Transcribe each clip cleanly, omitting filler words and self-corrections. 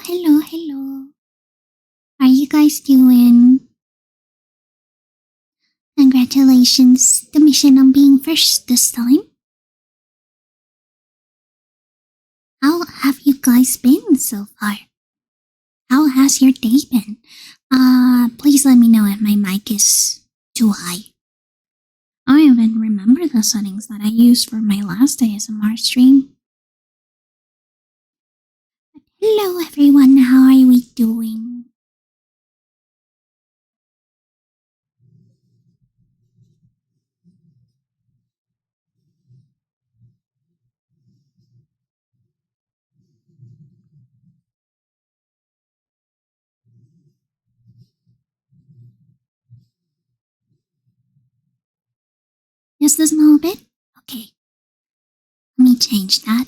Hello. How are you guys doing? Congratulations, the mission on being first this time. How have you guys been so far? How has your day been? Please let me know if my mic is too high. I don't even remember the settings that I used for my last ASMR stream. Hello everyone, how are we doing? Just a small bit? Okay. Let me change that.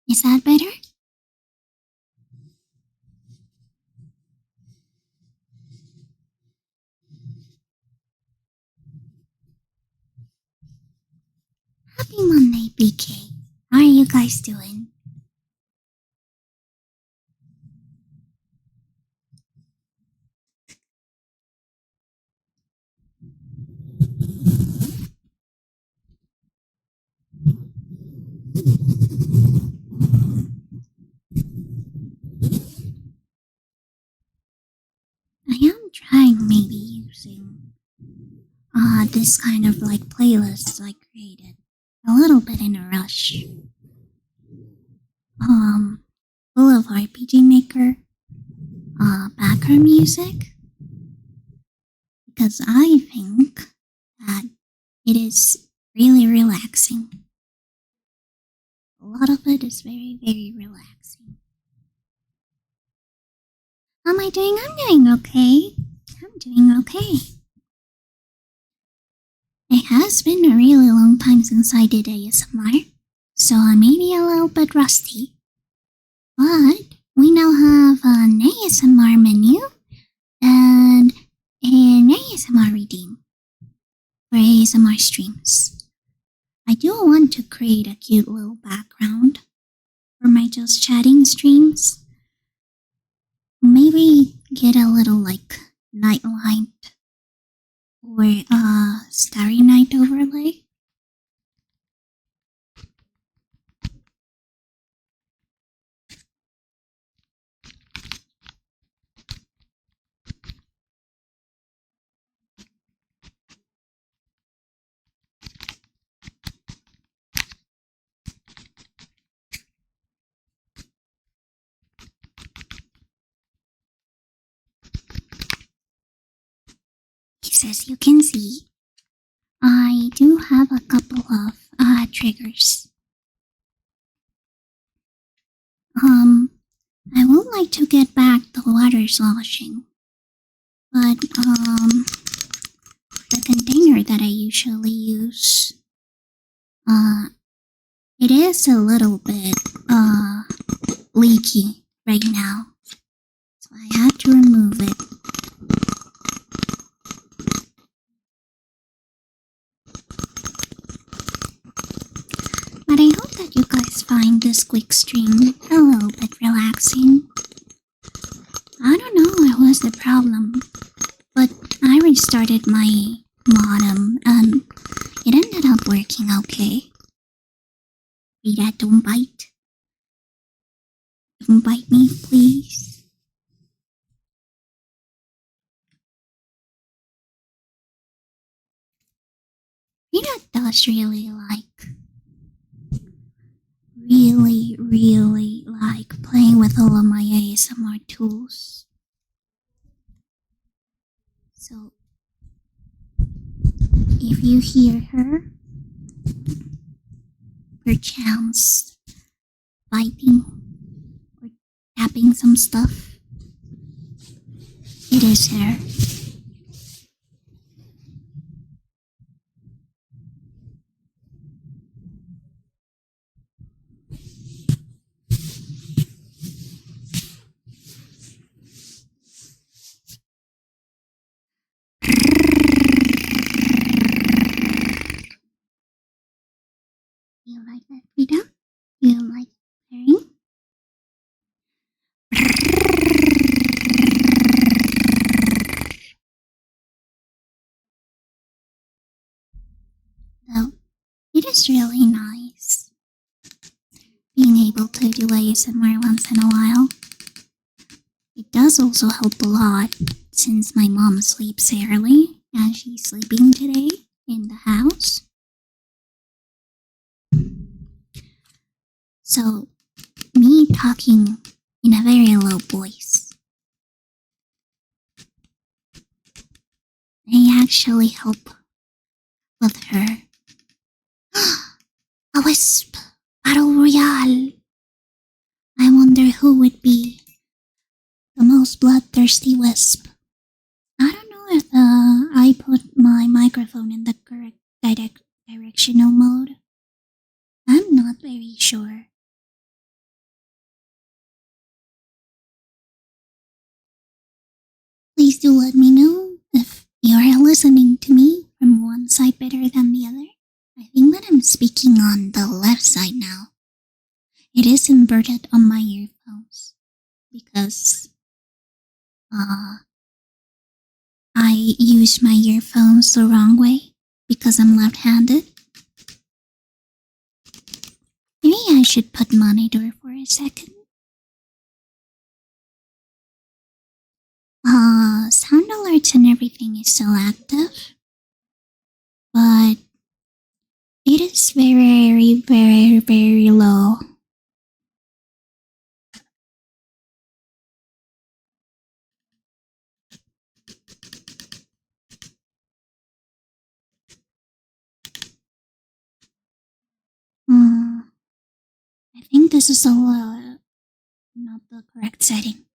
Is that better? Happy Monday, BK. How are you guys doing? I am trying maybe using this kind of like playlists I created a little bit in a rush. Full of RPG Maker, background music, because I think that it is really relaxing. A lot of it is very relaxing. How am I doing? I'm doing okay. It has been a really long time since I did ASMR, so I may be a little bit rusty. But we now have an ASMR menu and an ASMR redeem for ASMR streams. I do want to create a cute little background for my just chatting streams. Maybe get a little like night light or starry night overlay. As you can see, I do have a couple of triggers. I would like to get back the water sloshing, but the container that I usually use, it is a little bit leaky right now, so I had to remove it. But I hope that you guys find this quick stream a little bit relaxing. I don't know what was the problem, but I restarted my modem and it ended up working okay. Rita, don't bite. Don't bite me, please. Rita does really like playing with all of my ASMR tools. So, if you hear her, perchance biting or tapping some stuff, it is her. you like that, Frida? You like purring? Though, it is really nice being able to do ASMR once in a while. It does also help a lot since my mom sleeps early and she's sleeping today in the house. So, me talking in a very low voice may actually help with her. A wisp! Battle Royale! I wonder who would be the most bloodthirsty wisp. I don't know if I put my microphone in the correct directional mode. I'm not very sure. Please do let me know if you're listening to me from one side better than the other. I think that I'm speaking on the left side now. It is inverted on my earphones because I use my earphones the wrong way because I'm left-handed. Maybe I should put monitor for a second. Sound alerts and everything is still active, but it is very, very, very low. I think this is not the correct setting.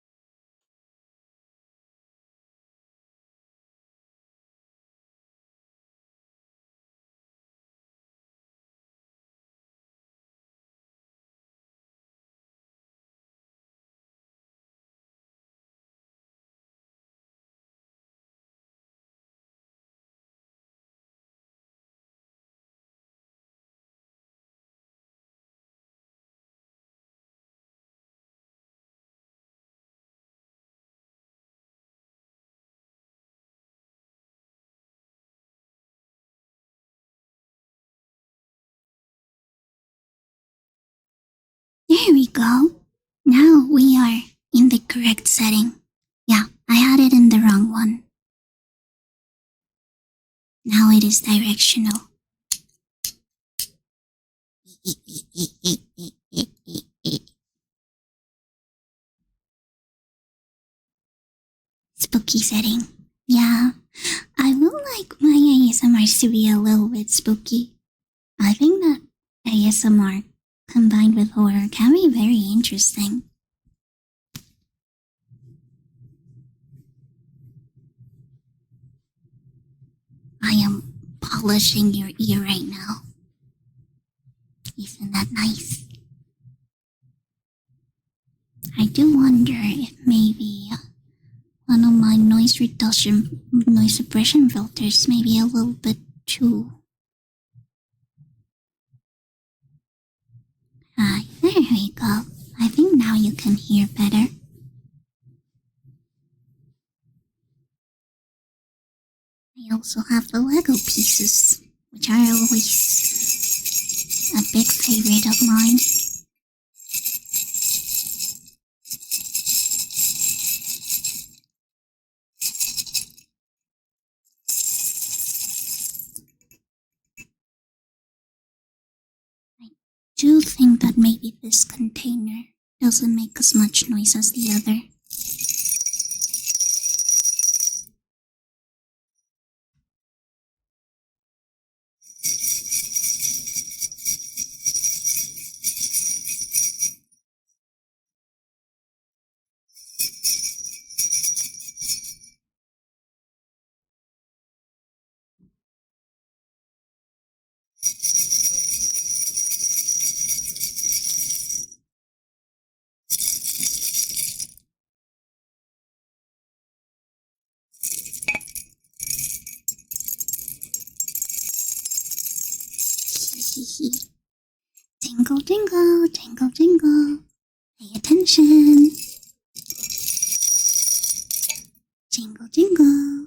There we go. Now we are in the correct setting. Yeah, I had it in the wrong one. Now it is directional. Spooky setting. Yeah, I would like my ASMRs to be a little bit spooky. I think that ASMR combined with horror can be very interesting. I am polishing your ear right now. Isn't that nice? I do wonder if maybe one of my noise suppression filters may be a little bit too. There we go. I think now you can hear better. I also have the Lego pieces, which are always a big favorite of mine. I do think that maybe this container doesn't make as much noise as the other. Tingle, jingle, jingle, jingle. Pay attention. Jingle, jingle.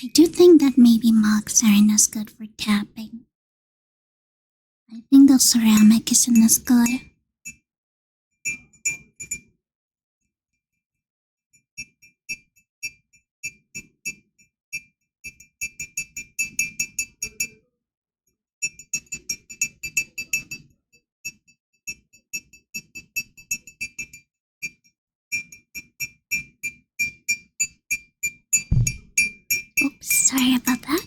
I do think that maybe mugs aren't as good for tapping. I think the ceramic isn't as good. Oops, sorry about that.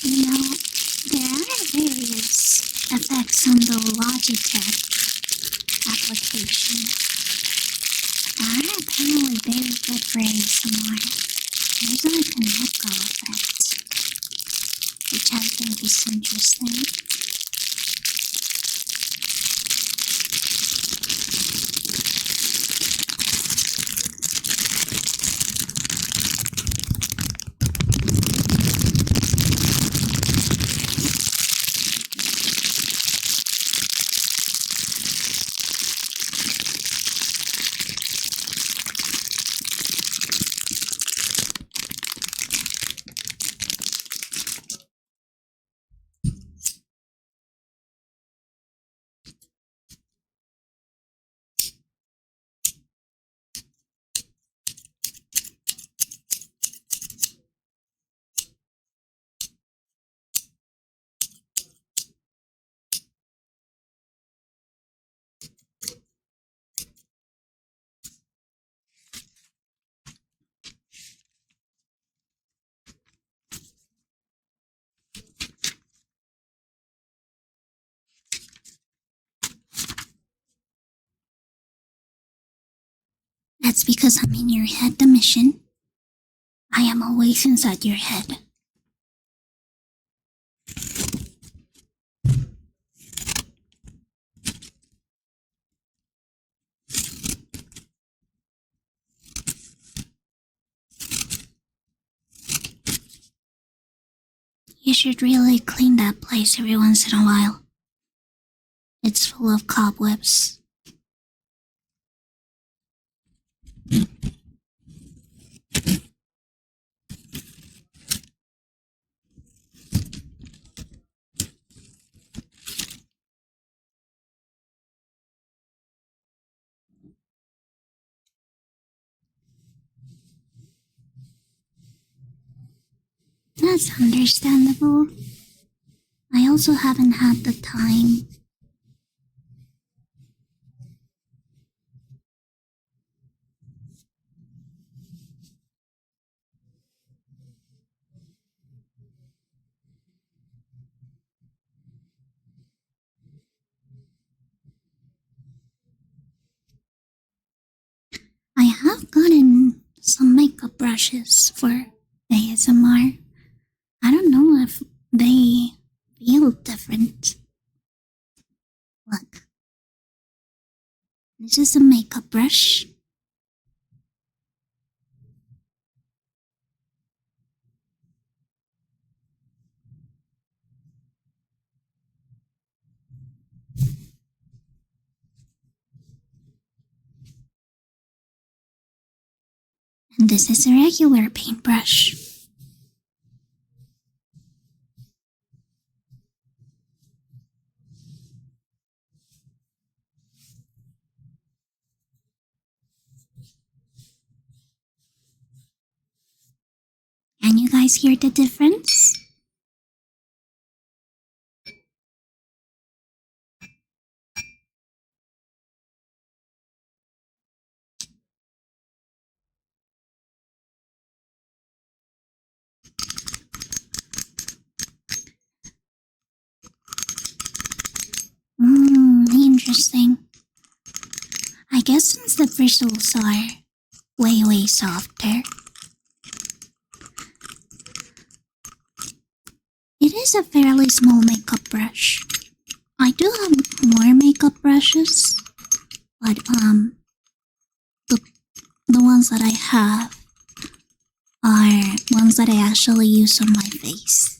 You know, there are various effects on the Logitech application that are apparently very good for ASMR. There's like an echo effect, which I think is interesting. That's because I'm in your head, the mission. I am always inside your head. You should really clean that place every once in a while. It's full of cobwebs. That's understandable. I also haven't had the time. I have gotten some makeup brushes for ASMR. I don't know if they feel different. Look, this is a makeup brush. And this is a regular paintbrush. Can you guys hear the difference? Interesting. I guess since the bristles are way softer, It is a fairly small makeup brush. I do have more makeup brushes, but the ones that I have are ones that I actually use on my face.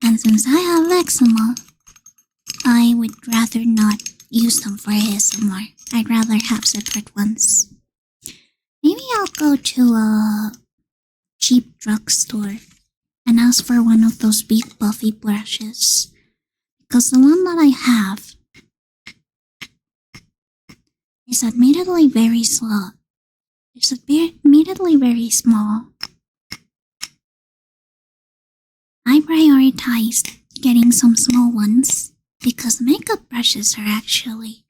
And since I have eczema, I would rather not use them for ASMR. I'd rather have separate ones. Maybe I'll go to a cheap drugstore and ask for one of those big buffy brushes. Because the one that I have is admittedly very slow. It's admittedly very small. I prioritized getting some small ones because makeup brushes are actually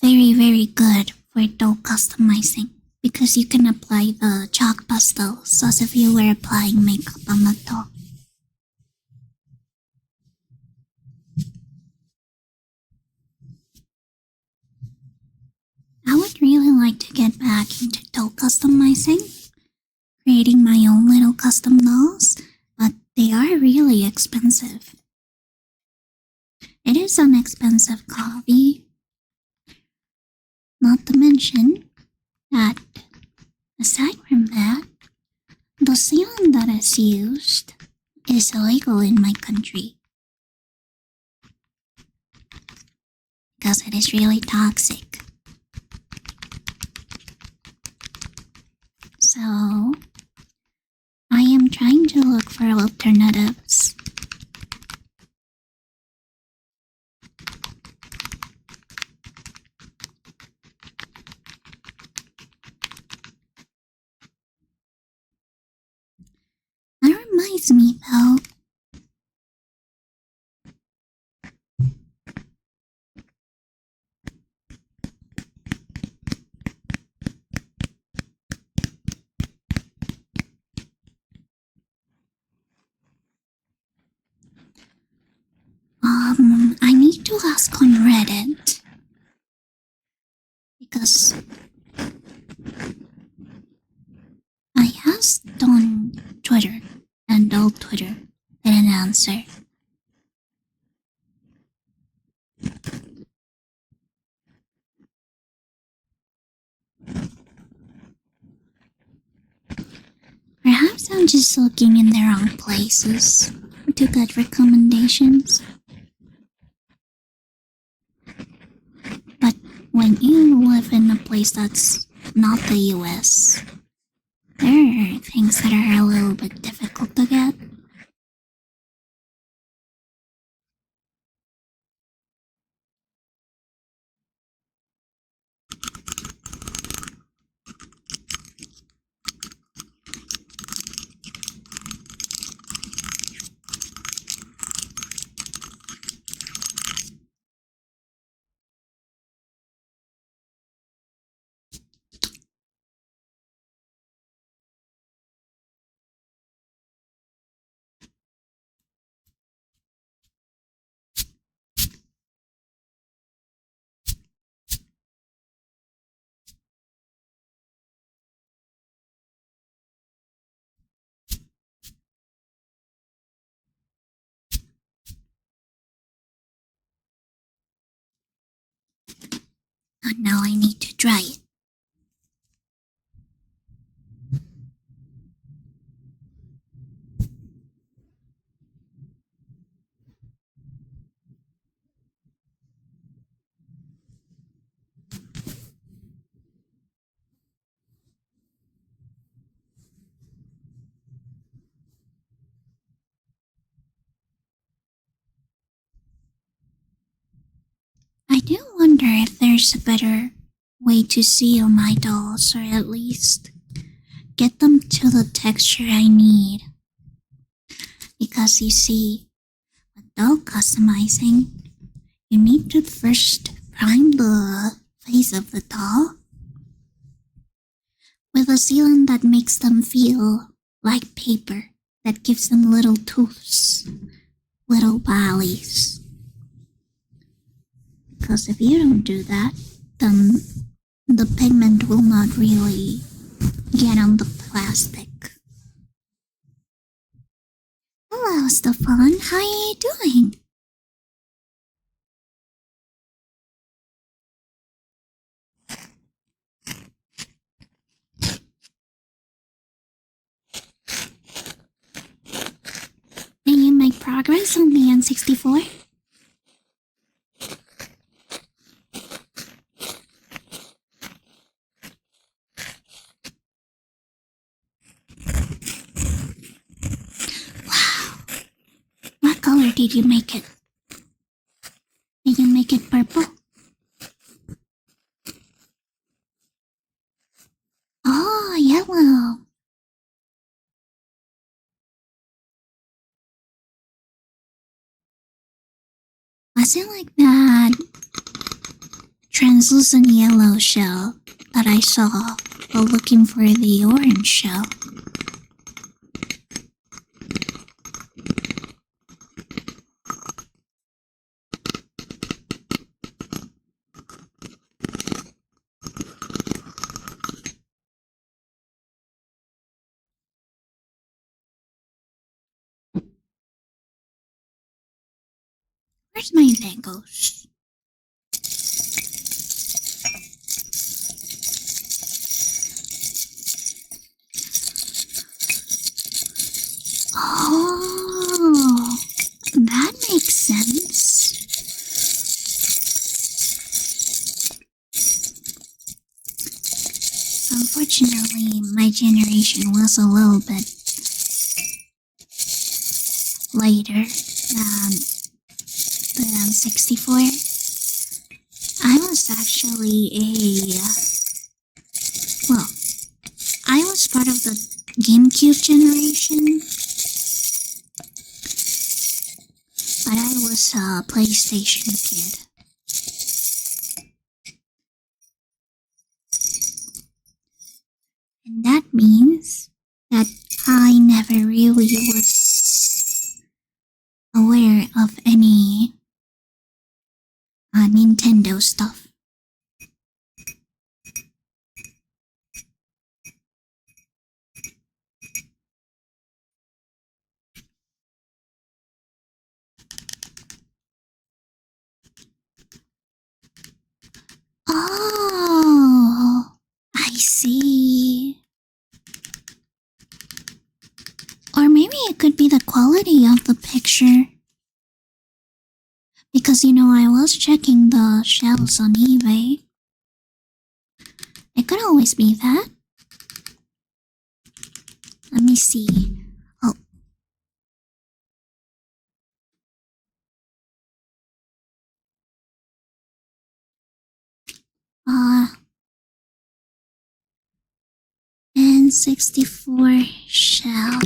very good for doll customizing, because you can apply the chalk pastels as if you were applying makeup on the doll. I would really like to get back into doll customizing, creating my own little custom dolls, but they are really expensive. It is an expensive hobby, not to mention that aside from that, the sealant that is used is illegal in my country because it is really toxic. So, I am trying to look for alternatives. That reminds me though, I need to ask on Reddit because I asked on Twitter and old Twitter didn't answer. Perhaps I'm just looking in the wrong places to get recommendations. But when you live in a place that's not the US, there are things that are a little bit difficult to get. And now I need to dry it. I do wonder if there's a better way to seal my dolls, or at least get them to the texture I need. Because you see, with doll customizing, you need to first prime the face of the doll with a sealant that makes them feel like paper, that gives them little tooths, little valleys. Because if you don't do that, then the pigment will not really get on the plastic. Hello, Stefan. How are you doing? Did you make progress on the N64? Wow. What color did you make it? Did you make it purple? Oh, yellow. Was it like that translucent yellow shell that I saw while looking for the orange shell? Where's my Legos? Oh, that makes sense. Unfortunately, my generation was a little bit later than 64. I was actually I was part of the GameCube generation, but I was a PlayStation kid. And that means that I never really was aware of any Nintendo stuff. Oh, I see. Or maybe it could be the quality of the picture. Because, I was checking the shells on eBay. It could always be that. Let me see. Oh. N64 shell.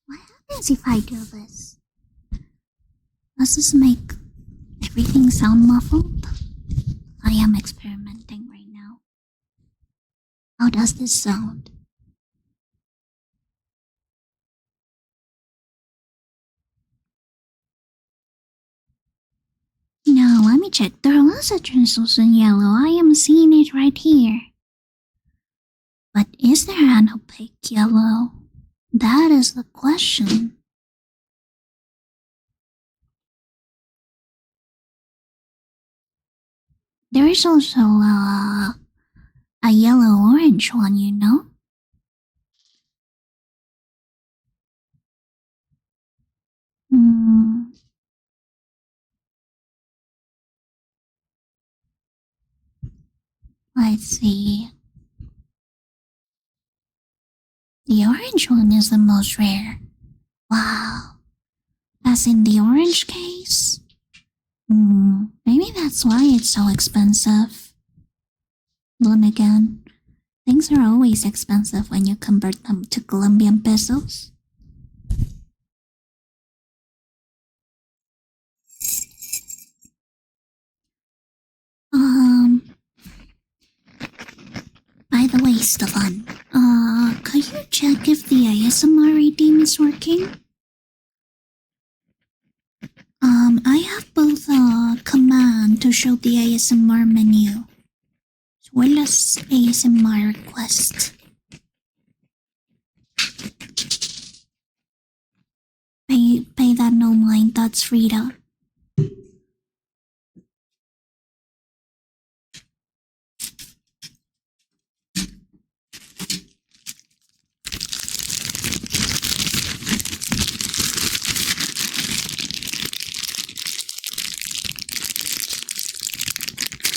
What happens if I do this? Does this make everything sound muffled? I am experimenting right now. How does this sound? Now, let me check. There was a translucent yellow. I am seeing it right here. But is there an opaque yellow? That is the question. There is also a yellow-orange one, Let's see. The orange one is the most rare. Wow. As in the orange case? Maybe that's why it's so expensive. Then again, things are always expensive when you convert them to Colombian pesos. By the way, Stefan, could you check if the ASMR redeem is working? I have both a command to show the ASMR menu, as well as ASMR request. Pay that no mind, that's Rita.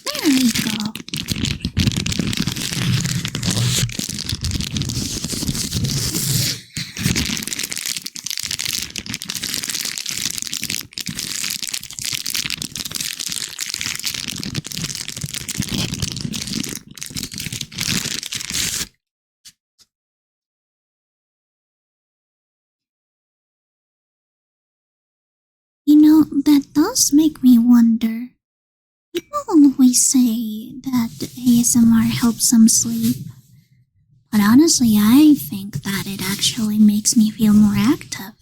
There we go. You know, that does make me wonder. People always say that ASMR helps them sleep, but honestly, I think that it actually makes me feel more active.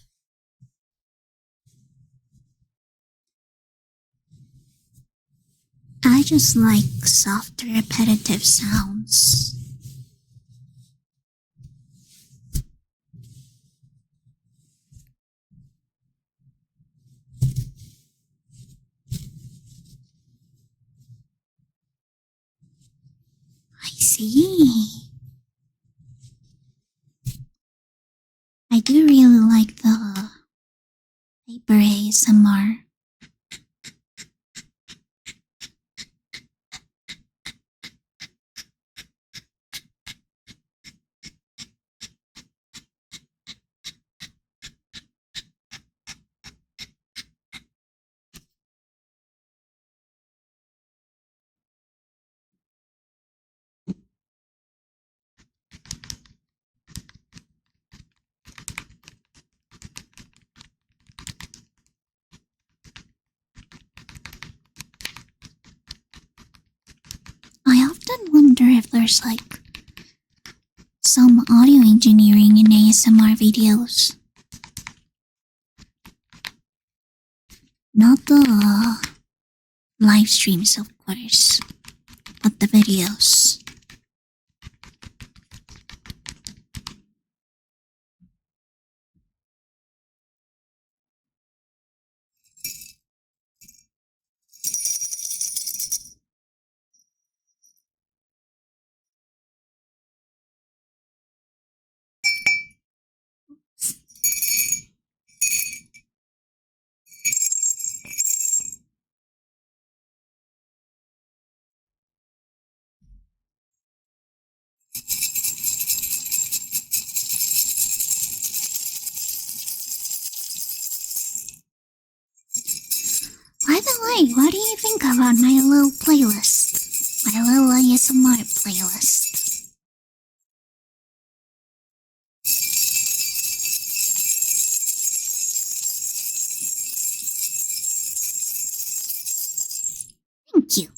I just like soft, repetitive sounds. I see. I do really like the paper ASMR. I often wonder if there's like some audio engineering in ASMR videos. Not the live streams, of course, but the videos. By the way, what do you think about my little playlist? My little ASMR playlist. Thank you.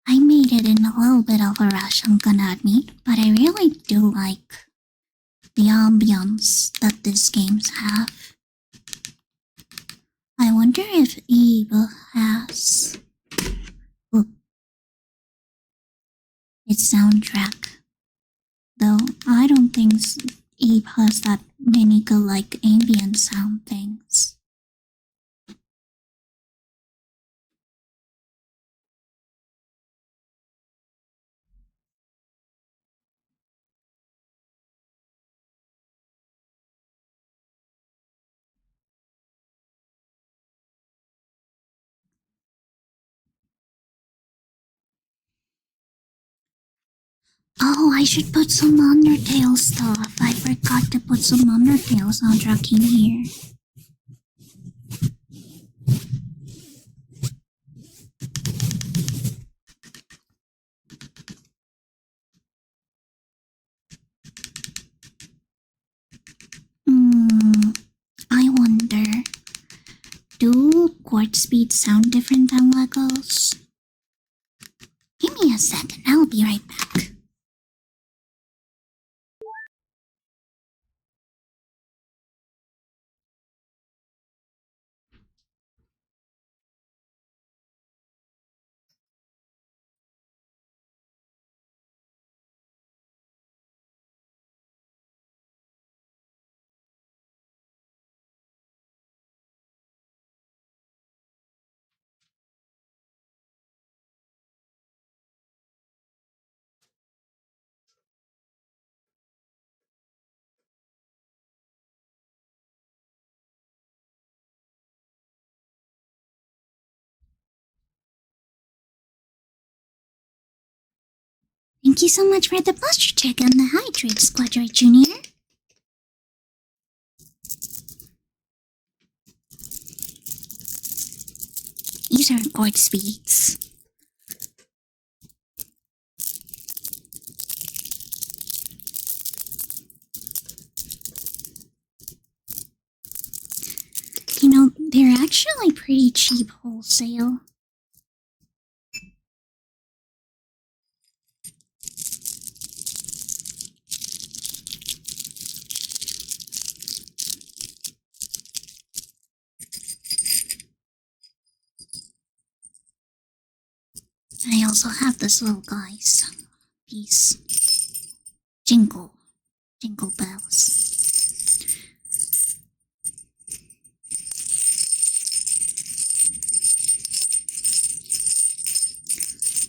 I made it in a little bit of a rush, I'm gonna admit, but I really do like the ambience that these games have. I wonder if Eve has its soundtrack. Though I don't think Eve has that many good like ambient sound things. Oh, I should put some Undertale stuff. I forgot to put some Undertale soundtrack in here. I wonder, do quartz speeds sound different than Legos? Give me a second, I'll be right back. Thank you so much for the posture check on the Hydrate Squadron Junior. These are quartz speeds. You know, they're actually pretty cheap wholesale. I also have this little guy's piece. Jingle bells.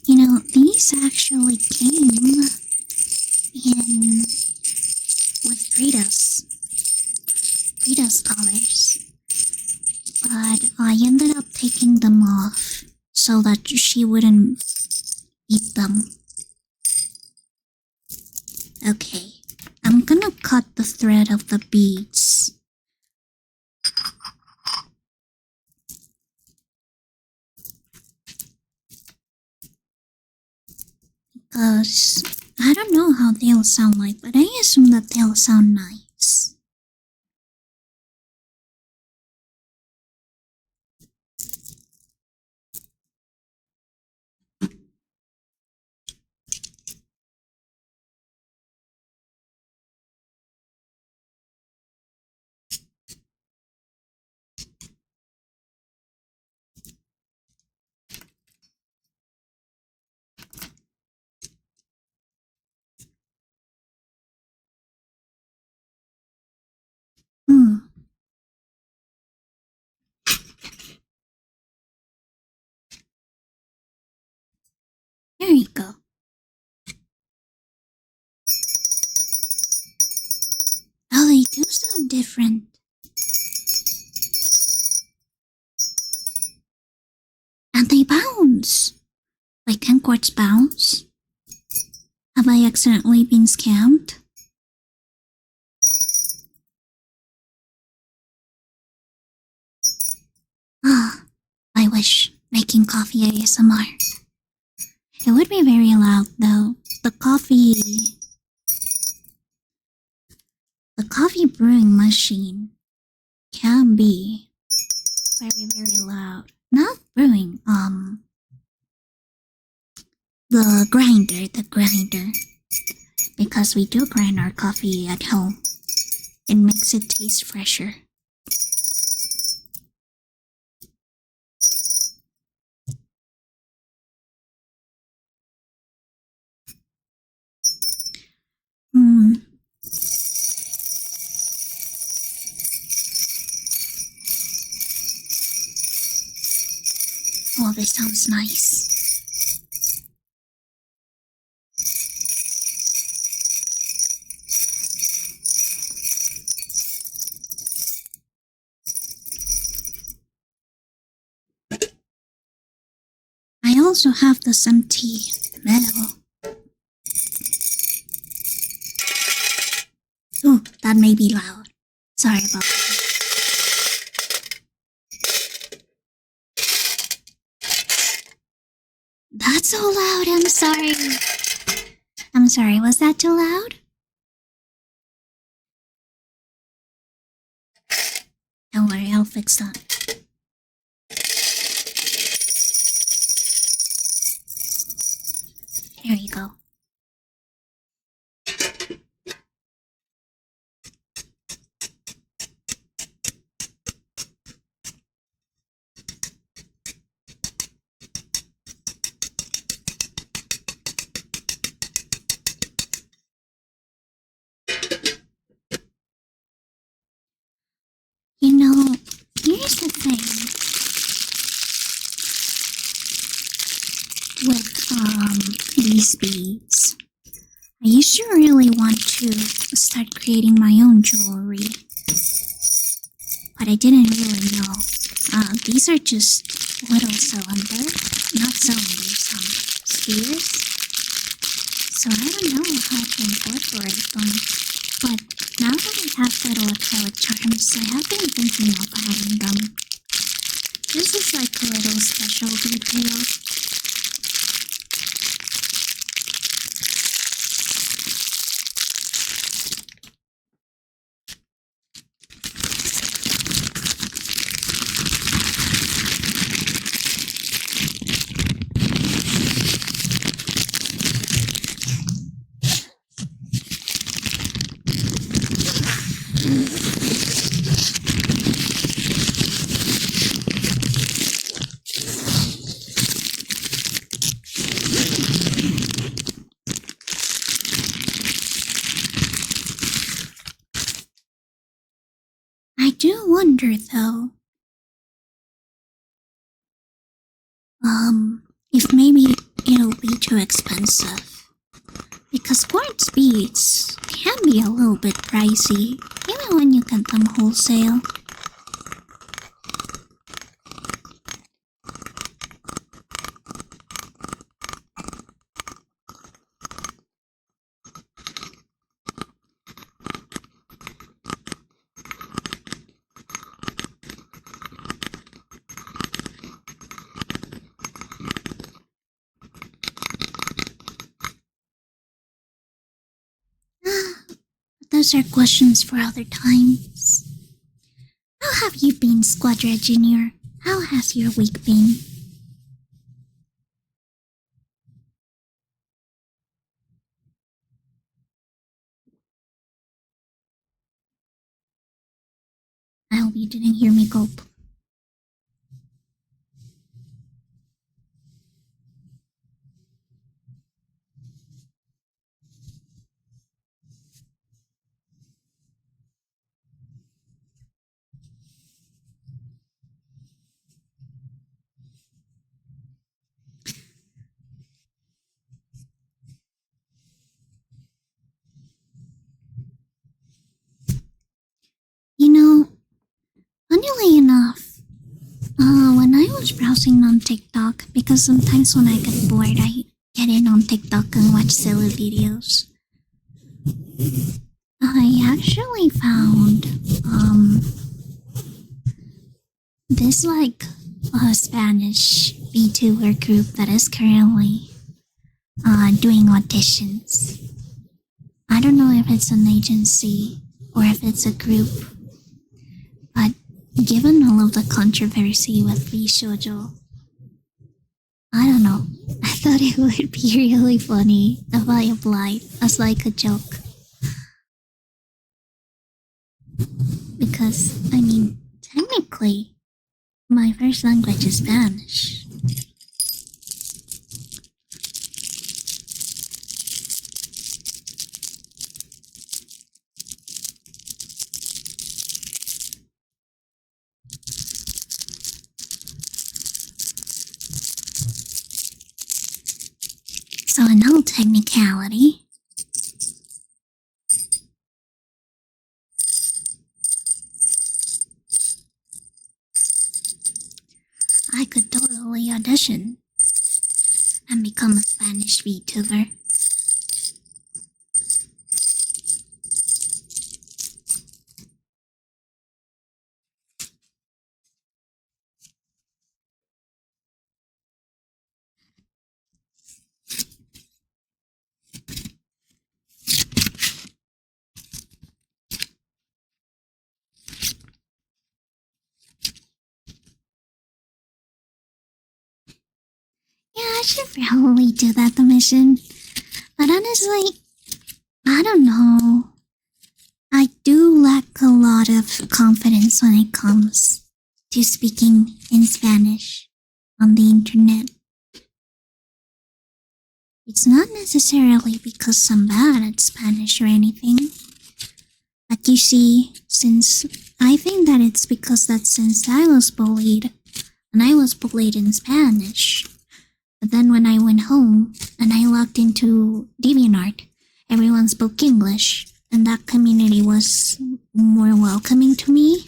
You know, these actually came in with Frida's dollars, but I ended up taking them off so that she wouldn't eat them. Okay, I'm gonna cut the thread of the beads. Because I don't know how they'll sound like, but I assume that they'll sound nice. There you go. Oh, they do sound different. And they bounce. Like 10 quartz bounce. Have I accidentally been scammed? Ah, I wish making coffee ASMR. It would be very loud though. The coffee brewing machine can be very loud. Not brewing, the grinder. Because we do grind our coffee at home. It makes it taste fresher. Oh, this sounds nice. I also have this empty metal. that may be loud. Sorry about that. That's so loud, I'm sorry. I'm sorry, was that too loud? Don't worry, I'll fix that. There you go. You know, here's the thing with these beads. I used to really want to start creating my own jewelry, but I didn't really know. These are just little not cylinders, spheres. So I don't know how to incorporate them, but now that I have little acrylic charms, I have been thinking of adding them. This is like a little special detail. I do wonder though, if maybe it'll be too expensive. Because quartz beads can be a little bit pricey, even when you get them wholesale. Those are questions for other times. How have you been, Squadra Junior? How has your week been? I hope you didn't hear me gulp. You know, funnily enough, when I was browsing on TikTok, because sometimes when I get bored, I get in on TikTok and watch silly videos. I actually found, this Spanish VTuber group that is currently, doing auditions. I don't know if it's an agency or if it's a group, but given all of the controversy with V-Shoujo, I don't know, I thought it would be really funny if I applied as like a joke. Because, I mean, technically, my first language is Spanish. So in all technicality, I could totally audition and become a Spanish VTuber. should probably do that mission. But honestly, I don't know. I do lack a lot of confidence when it comes to speaking in Spanish on the internet. It's not necessarily because I'm bad at Spanish or anything. But you see, I think that it's because that since I was bullied, and I was bullied in Spanish. But then when I went home and I logged into DeviantArt, everyone spoke English, and that community was more welcoming to me.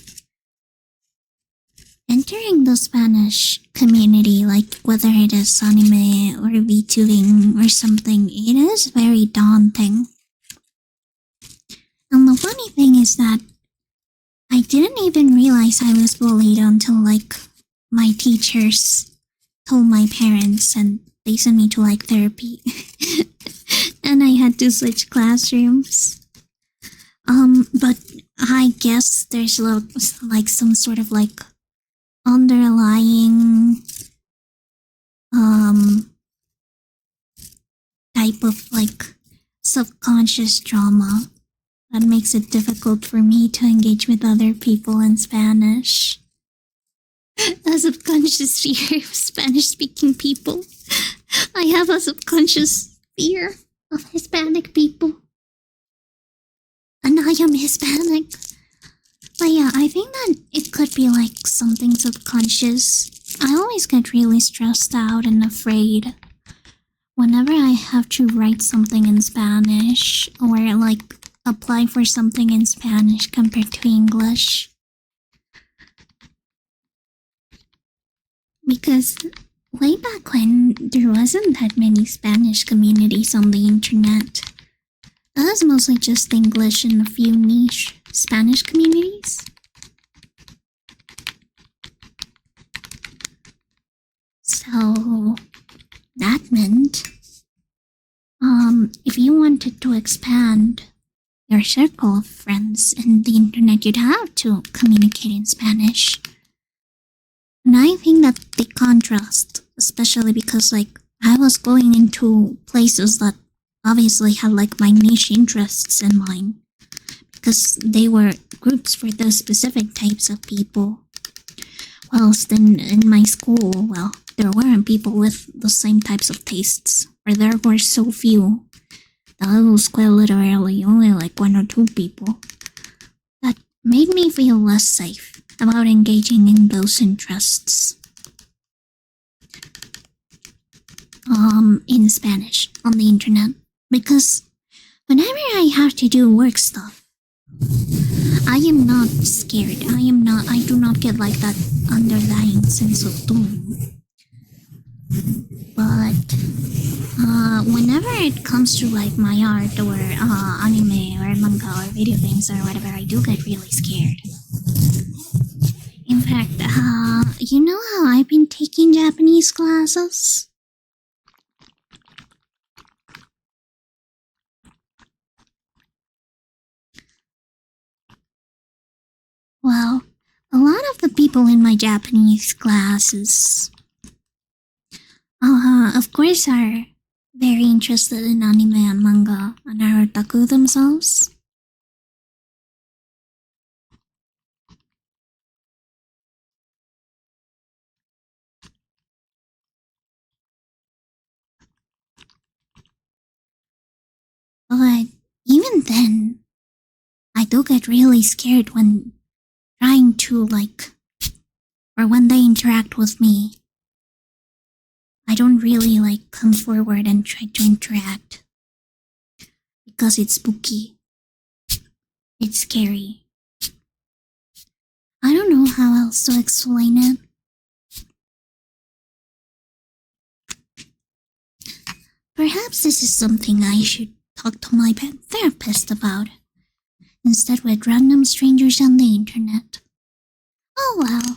Entering the Spanish community, like whether it is anime or VTubing or something, it is very daunting. And the funny thing is that I didn't even realize I was bullied until like my teachers told my parents and they sent me to like therapy. And I had to switch classrooms. But I guess there's like some sort of like underlying type of like subconscious trauma that makes it difficult for me to engage with other people in Spanish. A subconscious fear of Spanish-speaking people. I have a subconscious fear of Hispanic people. And I am Hispanic. But yeah, I think that it could be like something subconscious. I always get really stressed out and afraid whenever I have to write something in Spanish or like apply for something in Spanish compared to English. Because way back when, there wasn't that many Spanish communities on the internet. It was mostly just English and a few niche Spanish communities. So that meant, if you wanted to expand your circle of friends in the internet, you'd have to communicate in Spanish. And I think that the contrast, especially because like I was going into places that obviously had like my niche interests in mind, because they were groups for those specific types of people. Whilst in my school, well, there weren't people with the same types of tastes, or there were so few that it was quite literally only like one or two people. That made me feel less safe about engaging in those interests. In Spanish on the internet, because whenever I have to do work stuff, I am not scared. I do not get like that underlying sense of doom. But whenever it comes to like my art or anime or manga or video games or whatever, I do get really scared. In fact, you know how I've been taking Japanese classes? Well, a lot of the people in my Japanese classes, of course, are very interested in anime and manga and are otaku themselves. But even then, I do get really scared when trying to like, or when they interact with me. I don't really like come forward and try to interact because it's spooky. It's scary. I don't know how else to explain it. Perhaps this is something I should talk to my therapist about, instead with random strangers on the internet. Oh well.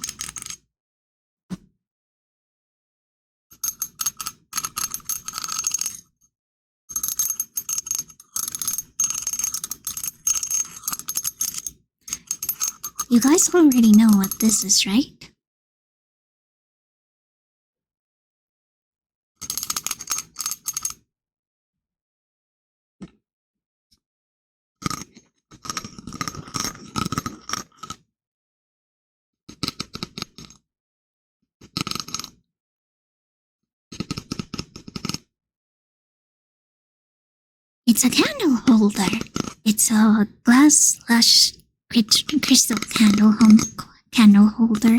You guys already know what this is, right? It's a candle holder. It's a glass slash crystal candle holder.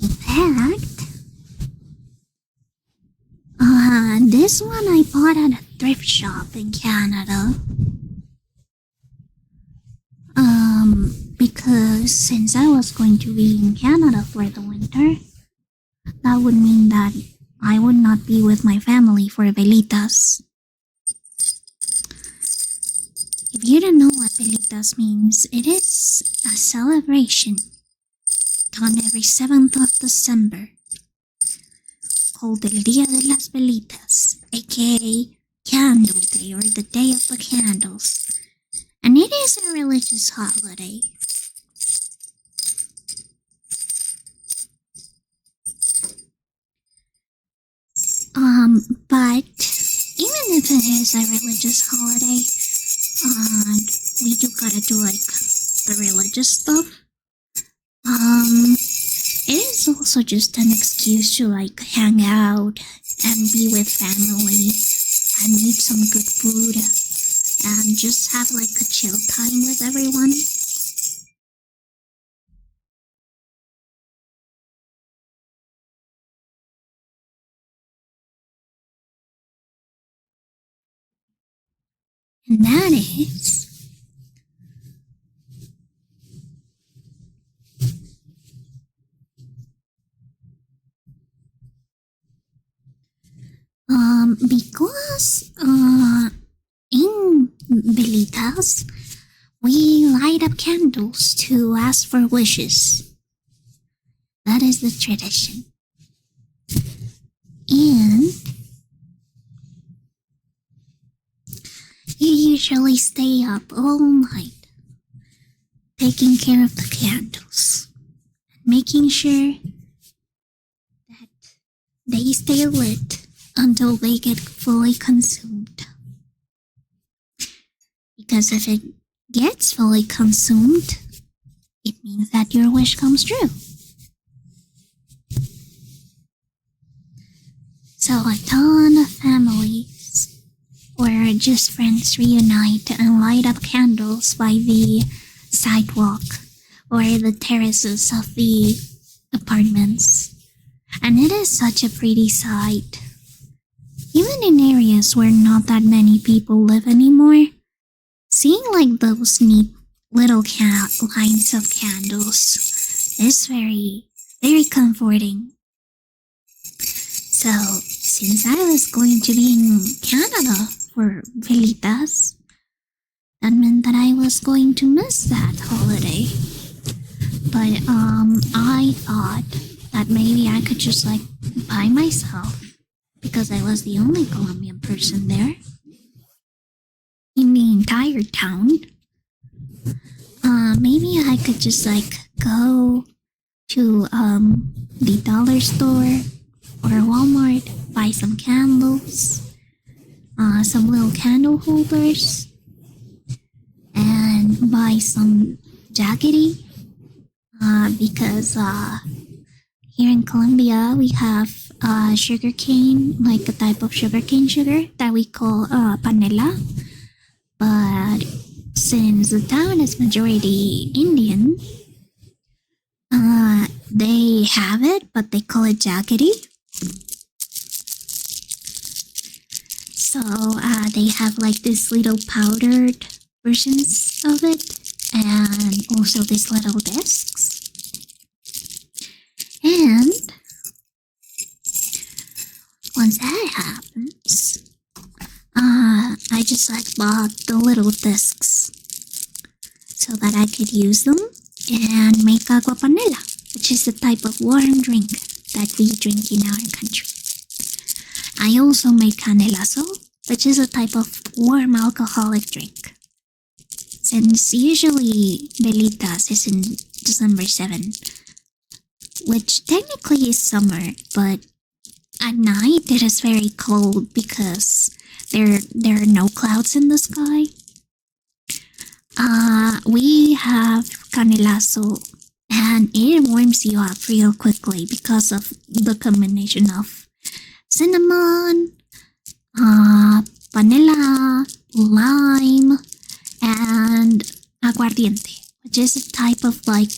In fact, this one I bought at a thrift shop in Canada. Because since I was going to be in Canada for the winter, that would mean that I would not be with my family for velitas. If you don't know what velitas means, it is a celebration done every 7th of December called El Día de las Velitas, aka Candle Day or the Day of the Candles. And it is a religious holiday. But even if it is a religious holiday, we do gotta do like the religious stuff. It is also just an excuse to like hang out and be with family and eat some good food and just have like a chill time with everyone. And that is because in velitas we light up candles to ask for wishes. That is the tradition. And you usually stay up all night taking care of the candles, making sure that they stay lit until they get fully consumed. Because if it gets fully consumed, it means that your wish comes true. So a ton of families or just friends reunite and light up candles by the sidewalk or the terraces of the apartments. And it is such a pretty sight. Even in areas where not that many people live anymore, seeing like those neat little lines of candles is very, very comforting. So, since I was going to be in Canada for velitas, that meant that I was going to miss that holiday. But I thought that maybe I could just like buy myself, because I was the only Colombian person there in the entire town. Maybe I could just like go to the dollar store or Walmart, buy some candles, some little candle holders, and buy some jaggery, because here in Colombia we have sugarcane, like a type of sugarcane sugar that we call panela. But since the town is majority Indian, they have it, but they call it jaggery. So they have like this little powdered versions of it, and also these little discs. And once that happens, I just like bought the little discs so that I could use them and make agua panela, which is the type of warm drink that we drink in our country. I also make canelazo, which is a type of warm alcoholic drink. Since usually velitas is in December 7, which technically is summer, but at night it is very cold because there are no clouds in the sky. We have canelazo, and it warms you up real quickly because of the combination of cinnamon, vanilla, lime, and aguardiente, which is a type of like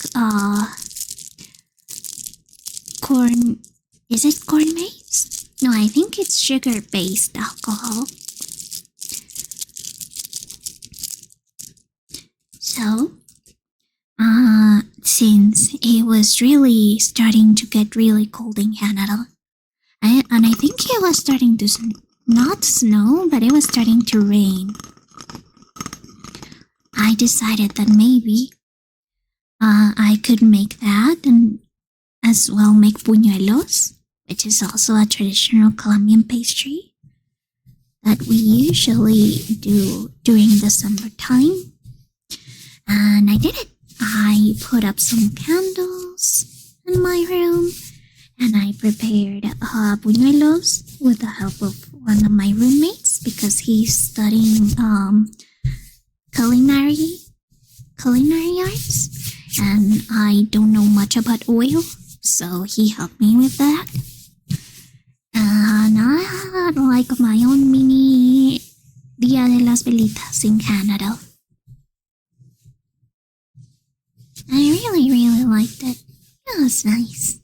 corn. Is it corn based? No, I think it's sugar based alcohol. So, since it was really starting to get really cold in Canada, and I think it was starting to not snow, but it was starting to rain, I decided that maybe I could make that and as well make buñuelos, which is also a traditional Colombian pastry that we usually do during the summertime. And I did it. I put up some candles in my room and I prepared buñuelos with the help of one of my roommates because he's studying culinary arts and I don't know much about oil, so he helped me with that. And I had like my own mini Dia de las Velitas in Canada. I really liked it. It was nice.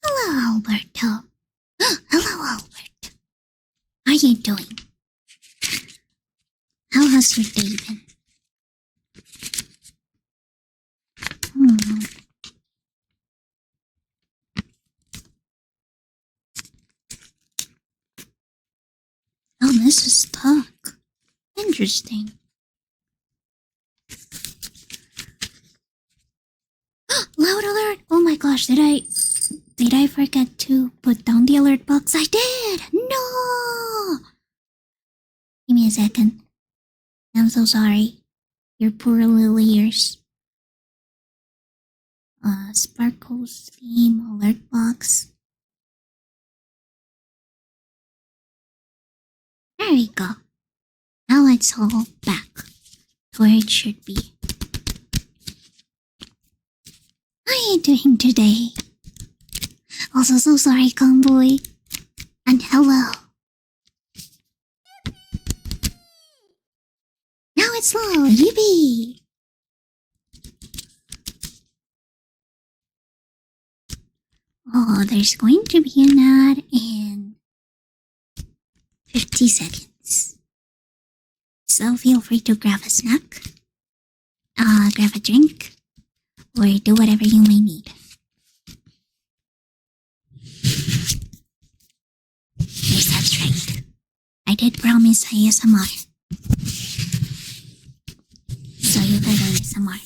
Hello, Alberto. Hello, Albert. How are you doing? How has your day been? Oh, this is stuck. Interesting. Loud alert! Oh my gosh, did I forget to put down the alert box? I did! No! Give me a second. I'm so sorry. Your poor little ears. Sparkles theme alert box. There we go. Now it's all back to where it should be. How are you doing today? Also so sorry, Convoy. And hello. Now it's low, yippee! Oh, there's going to be an ad in 50 seconds. So feel free to grab a snack grab a drink or do whatever you may need. Yes, that's right. I did promise ASMR. So you heard ASMR.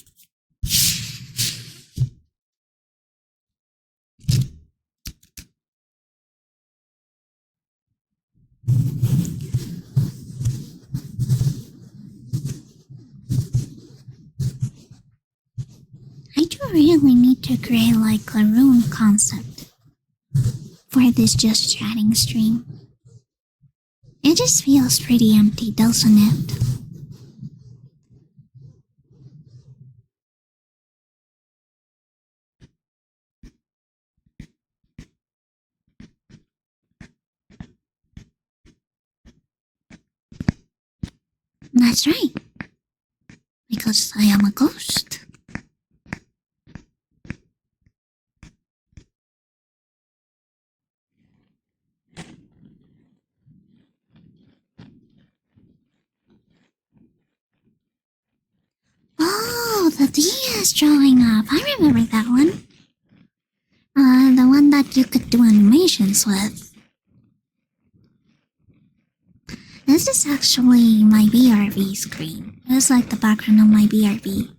I do really need to create like a room concept for this just chatting stream. It just feels pretty empty, doesn't it? That's right. Because I am a ghost. Oh, the DS drawing up. I remember that one. The one that you could do animations with. This is actually my BRB screen. It was like the background of my BRB.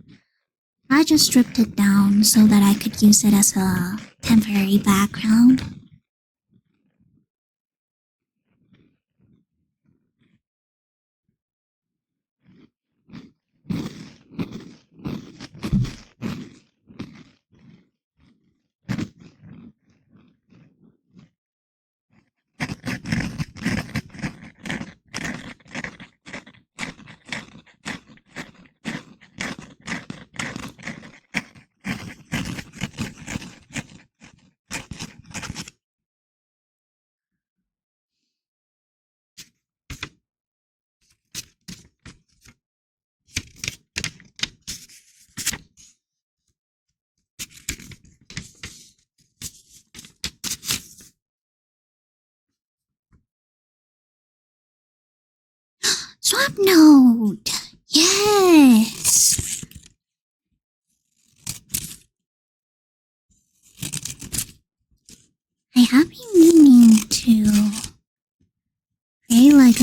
I just stripped it down so that I could use it as a temporary background. Swap note! Yes! I have been meaning to create like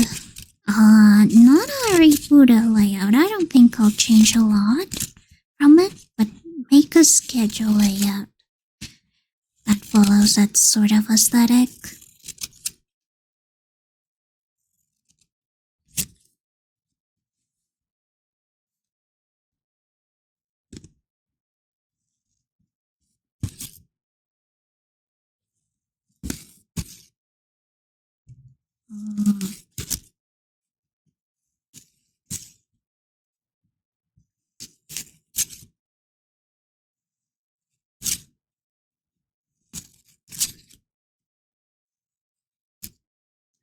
not a rebooted layout. I don't think I'll change a lot from it, but make a schedule layout that follows that sort of aesthetic.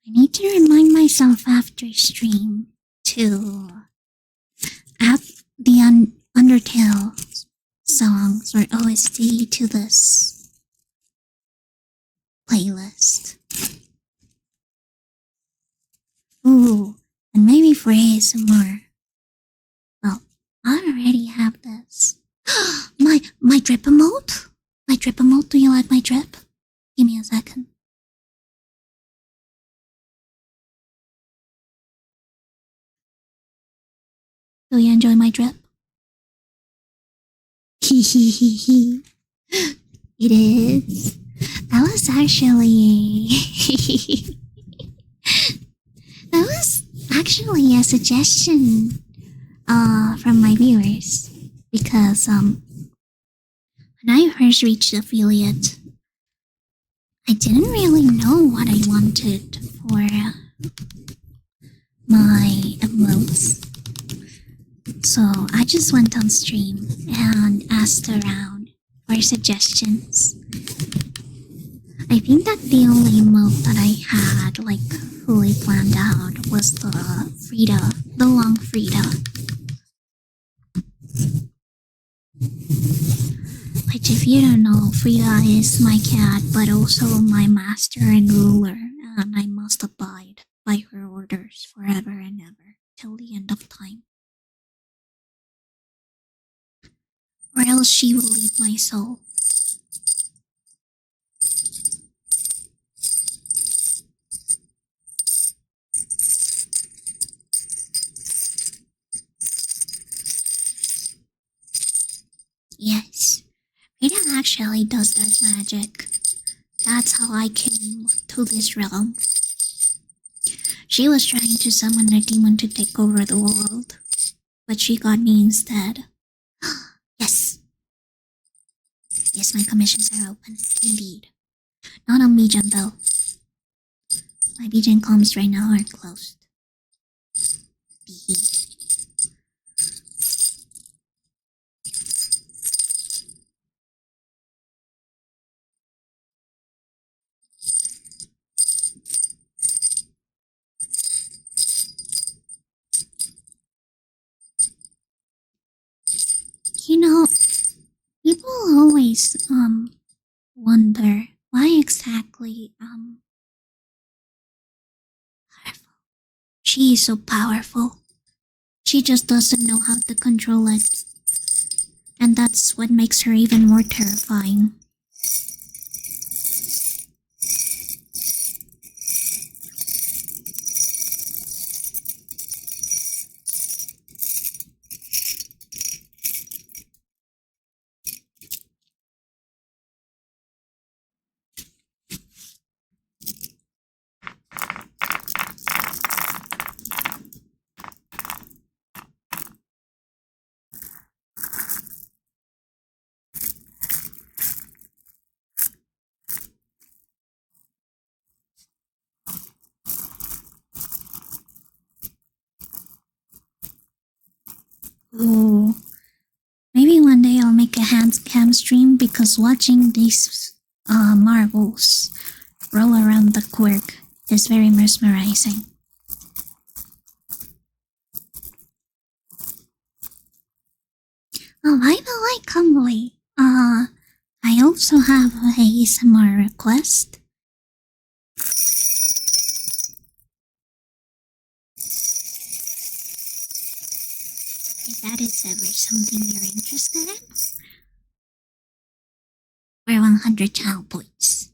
I need to remind myself after stream to add the Undertale songs or OST to this playlist. Ooh, and maybe for ASMR. Well, I already have this. my drip emote? My drip emote, do you like my drip? Give me a second. Do you enjoy my drip? Hee hee hee hee. It is. That was actually... that was actually a suggestion from my viewers. Because when I first reached affiliate, I didn't really know what I wanted for my emotes. So I just went on stream and asked around for suggestions. I think that the only emote that I had like fully planned out was the Frida, the long Frida. Which, if you don't know, Frida is my cat but also my master and ruler, and I must abide by her orders forever and ever till the end of time. else she will eat my soul. Yes, Rita actually does that magic. That's how I came to this realm. She was trying to summon a demon to take over the world, but she got me instead. Yes. Yes, my commissions are open, indeed. Not on Bijan though. My Bijan comms right now are closed. You know, people always wonder why exactly powerful. She is so powerful. She just doesn't know how to control it. And that's what makes her even more terrifying. Ooh. Maybe one day I'll make a hand cam stream because watching these marbles roll around the quirk is very mesmerizing. Oh, by the way, Cumbly, I also have a ASMR request. If that is ever something you're interested in, we're 100 channel points.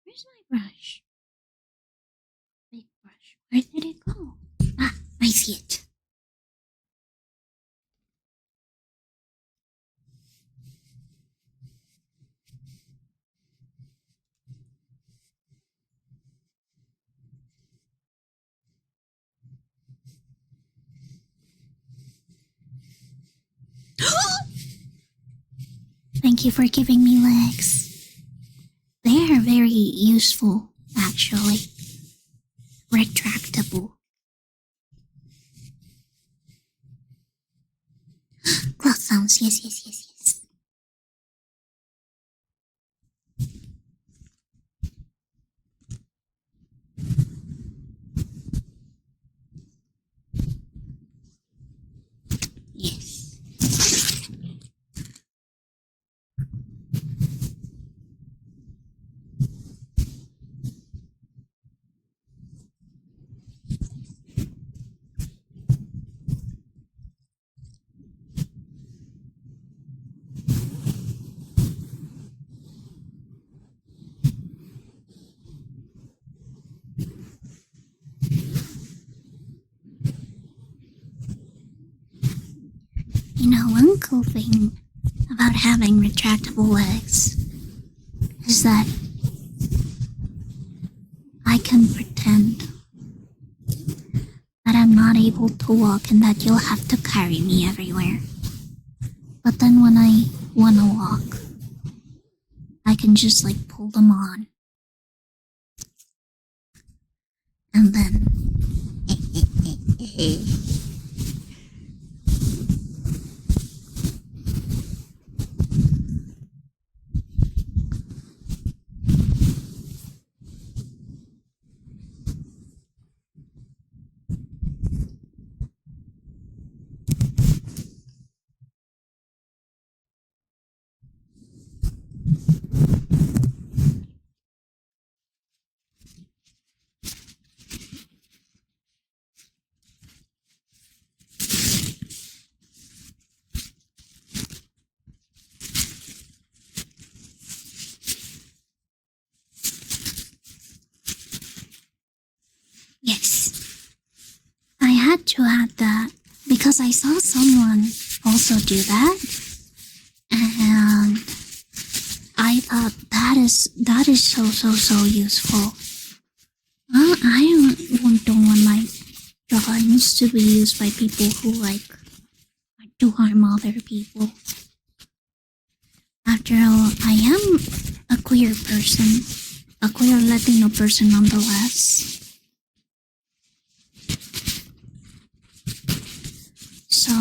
Where's my brush? Big brush. Where did it go? Ah, I see it. Thank you for giving me legs. They are very useful, actually. Retractable. Cloth sounds, yes, yes, yes, yes. Yes. You know, one cool thing about having retractable legs is that I can pretend that I'm not able to walk and that you'll have to carry me everywhere. But then when I want to walk, I can just like pull them on. And then... to add that because I saw someone also do that, and I thought that is so useful. I don't want my drawings to be used by people who like to harm other people. After all, I am a queer person, a queer Latino person nonetheless. So,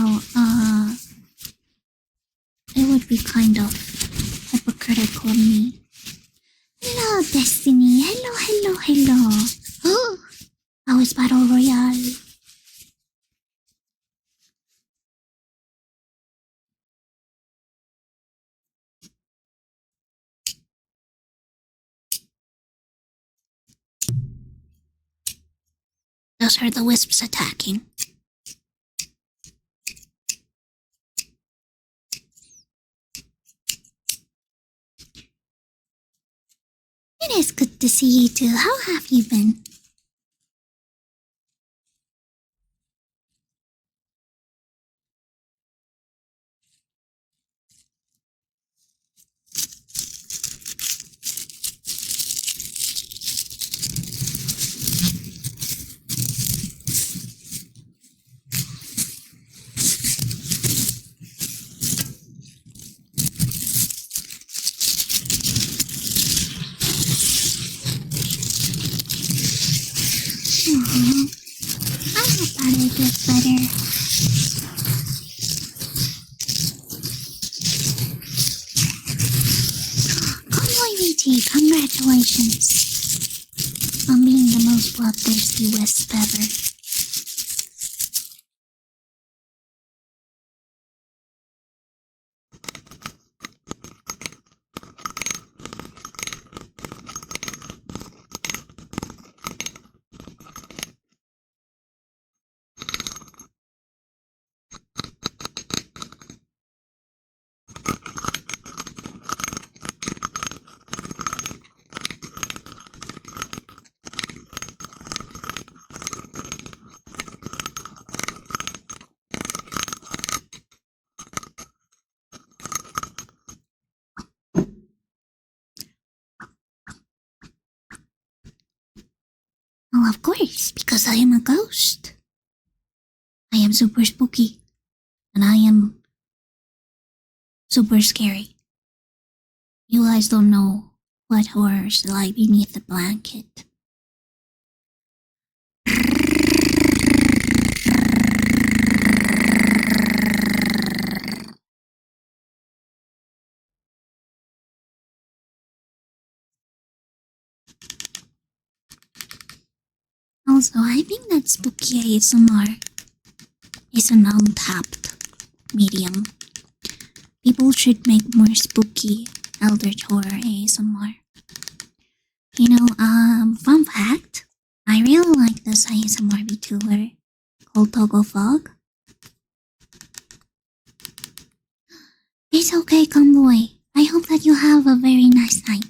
it would be kind of hypocritical of me. Hello, Destiny. Hello. Oh, how is Battle Royale? Those are the wisps attacking. It is good to see you too. How have you been? I hope Battle gets better. Convoy VT, congratulations on being the most bloodthirsty wisp ever. Well, of course, because I am a ghost. I am super spooky, and I am super scary. You guys don't know what horrors lie beneath the blanket. Also, I think that spooky ASMR is an untapped medium. People should make more spooky Eldritch Horror ASMR. You know, fun fact, I really like this ASMR VTuber called Toggle Fog. It's okay, Convoy. I hope that you have a very nice night.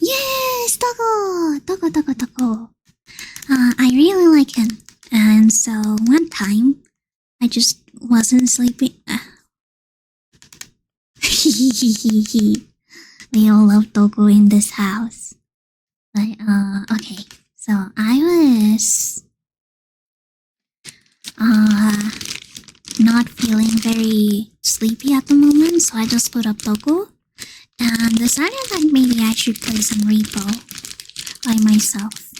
Yes, Togo. I really like him, and so one time I just wasn't sleeping. We all love Togo in this house. But okay, so I was not feeling very sleepy at the moment, so I just put up Togo and decided that maybe I should play some Repo by myself.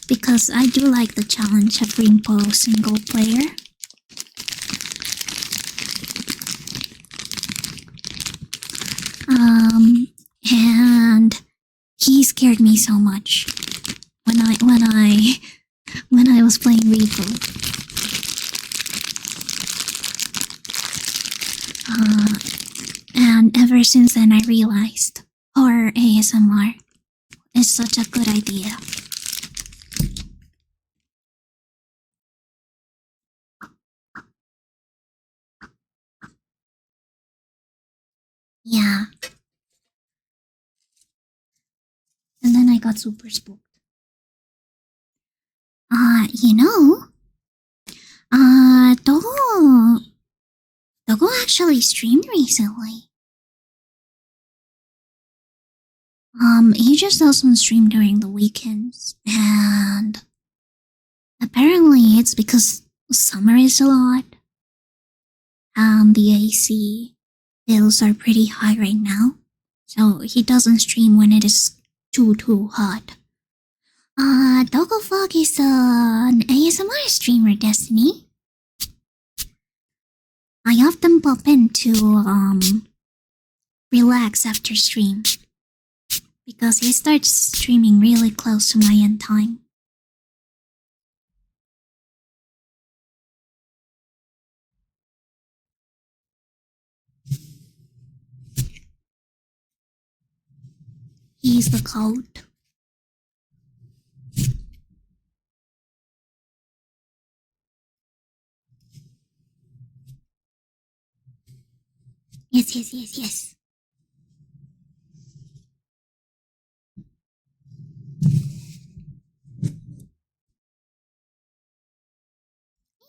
Because I do like the challenge of Repo single player. And he scared me so much when I was playing Repo. And ever since then I realized horror ASMR is such a good idea. Yeah. got super spooked. You know, Dogo actually streamed recently. He just doesn't stream during the weekends, and apparently it's because summer is a lot, and the AC bills are pretty high right now, so he doesn't stream when it is too hot. Dogo Fog is an ASMR streamer, Destiny. I often pop in to, relax after stream, because he starts streaming really close to my end time. He's the code. Yes.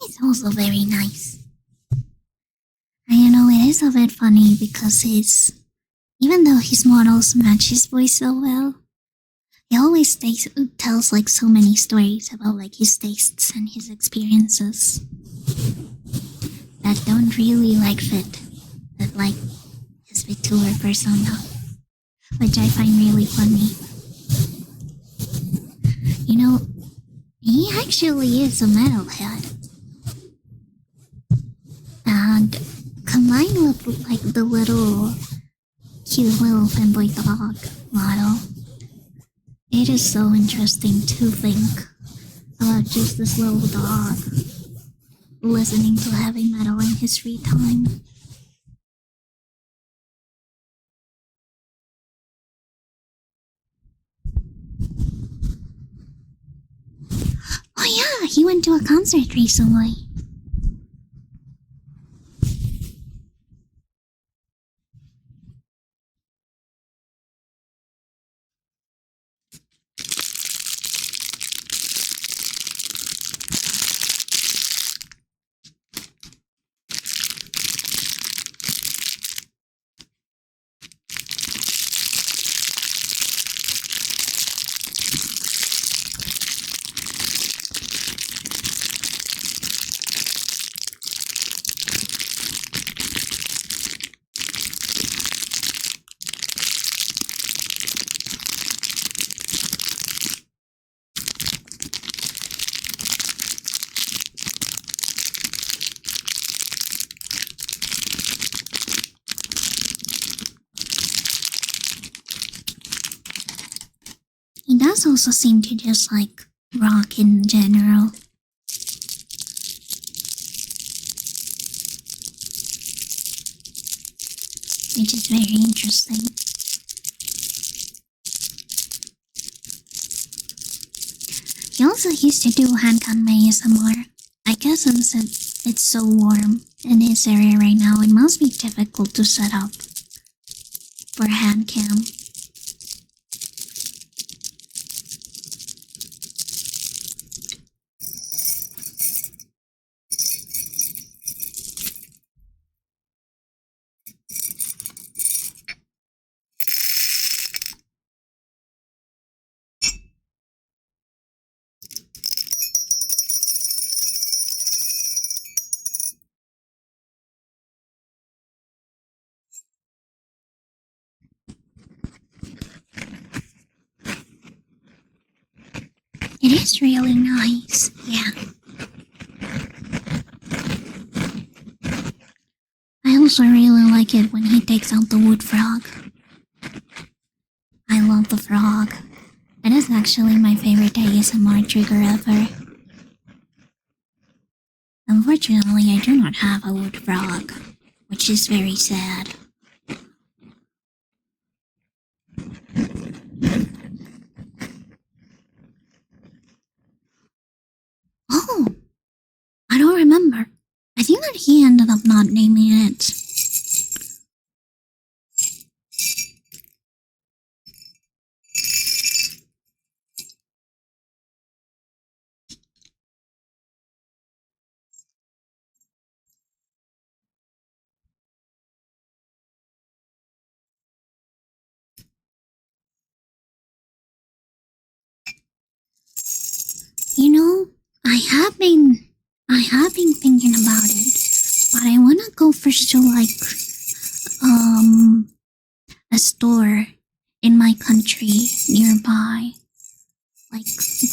He's also very nice. And you know, it is a bit funny because even though his models match his voice so well, he always tells like so many stories about like his tastes and his experiences that don't really like fit with like his VTuber persona, which I find really funny. You know, he actually is a metalhead. And combined with like the cute little fanboy dog model, it is so interesting to think about just this little dog listening to heavy metal in his free time. Oh yeah, he went to a concert recently. He does also seem to just like rock in general. Which is very interesting. He also used to do handcam ASMR. I guess since it's so warm in his area right now, it must be difficult to set up for handcam. It is really nice, yeah. I also really like it when he takes out the wood frog. I love the frog. It is actually my favorite ASMR trigger ever. Unfortunately, I do not have a wood frog, which is very sad. Oh, I don't remember. I think that he ended up not naming it. I have been thinking about it, but I wanna go first to like a store in my country nearby. Like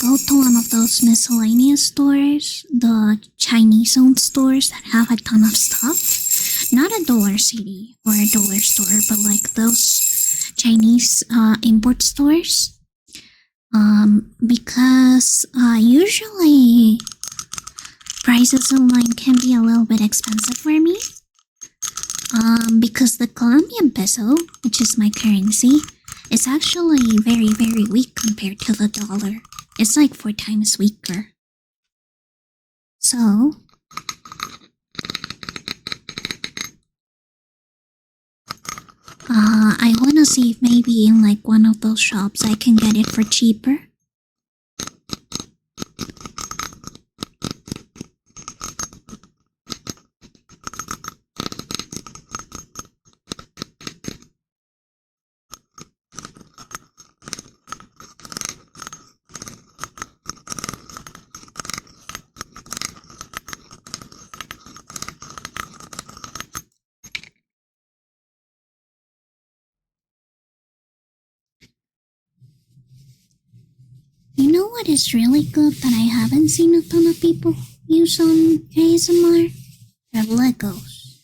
go to one of those miscellaneous stores, the Chinese owned stores that have a ton of stuff. Not a Dollar City or a dollar store, but like those Chinese import stores. Because usually prices online can be a little bit expensive for me. Because the Colombian peso, which is my currency, is actually very, very weak compared to the dollar. It's like 4 times weaker. So, I wanna see if maybe in like one of those shops I can get it for cheaper. You know what is really good that I haven't seen a ton of people use on ASMR? They're Legos.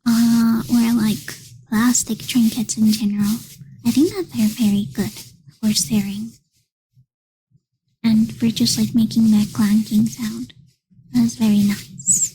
Or like plastic trinkets in general. I think that they're very good for staring. And for just like making that clanking sound. That's very nice.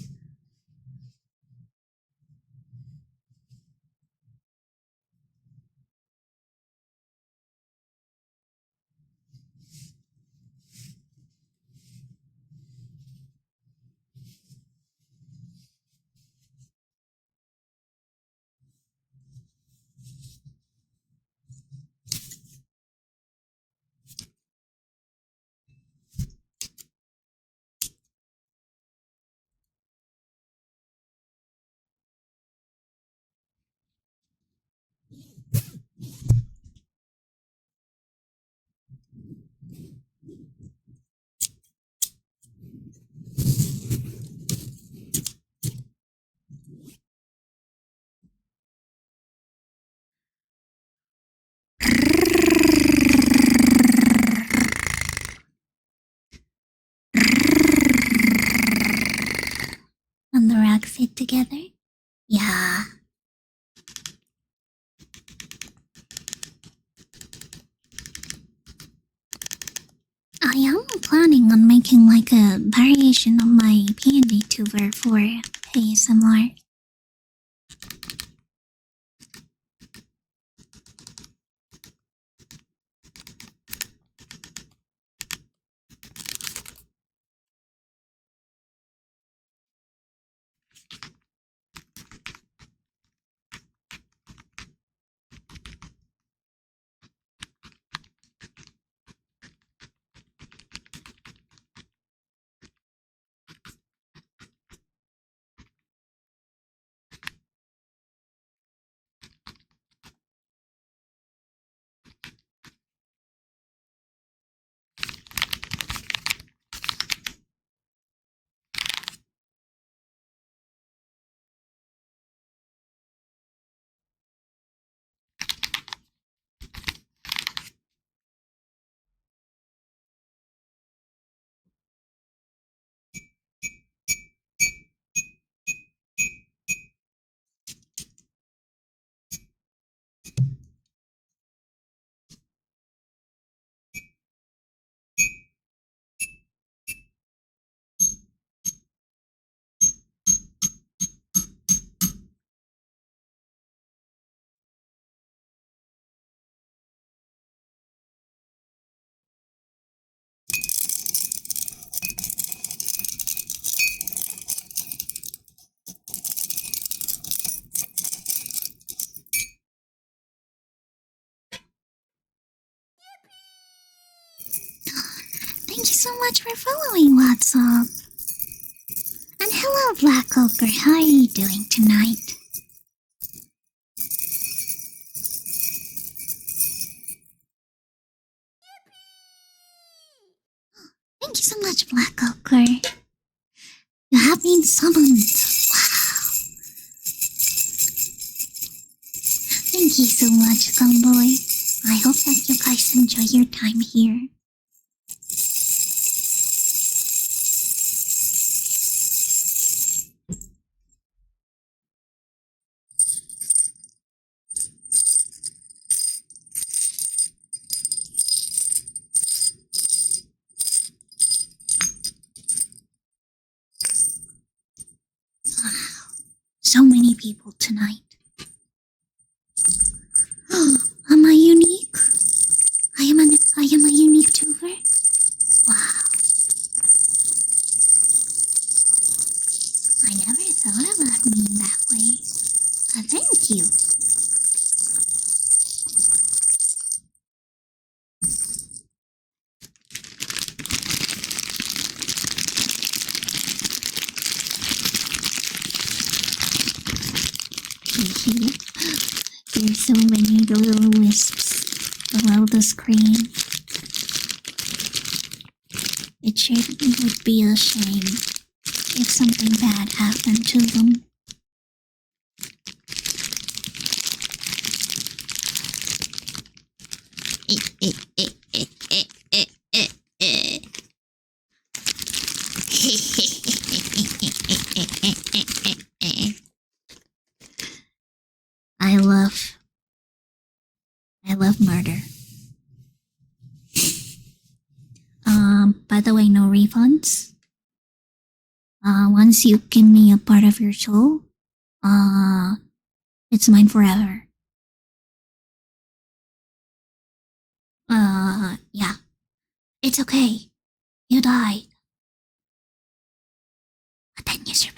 And the rack fit together? Yeah. I am planning on making like a variation of my PNG tuber for ASMR. Thank you so much for following, what's up? And hello, Black Ochre, how are you doing tonight? Thank you so much been summoned. Wow. Thank you so much, Tomboy. I hope that you guys enjoy your time here. Wow. So many people tonight. Am I unique? I am a unique tuber? Wow. I never thought about me in that way. Thank you. There's so many little wisps below the screen. It certainly would be a shame if something bad happened to them. I love murder. By the way, no refunds. Once you give me a part of your soul, it's mine forever. Yeah. It's okay. You died. But then you survived.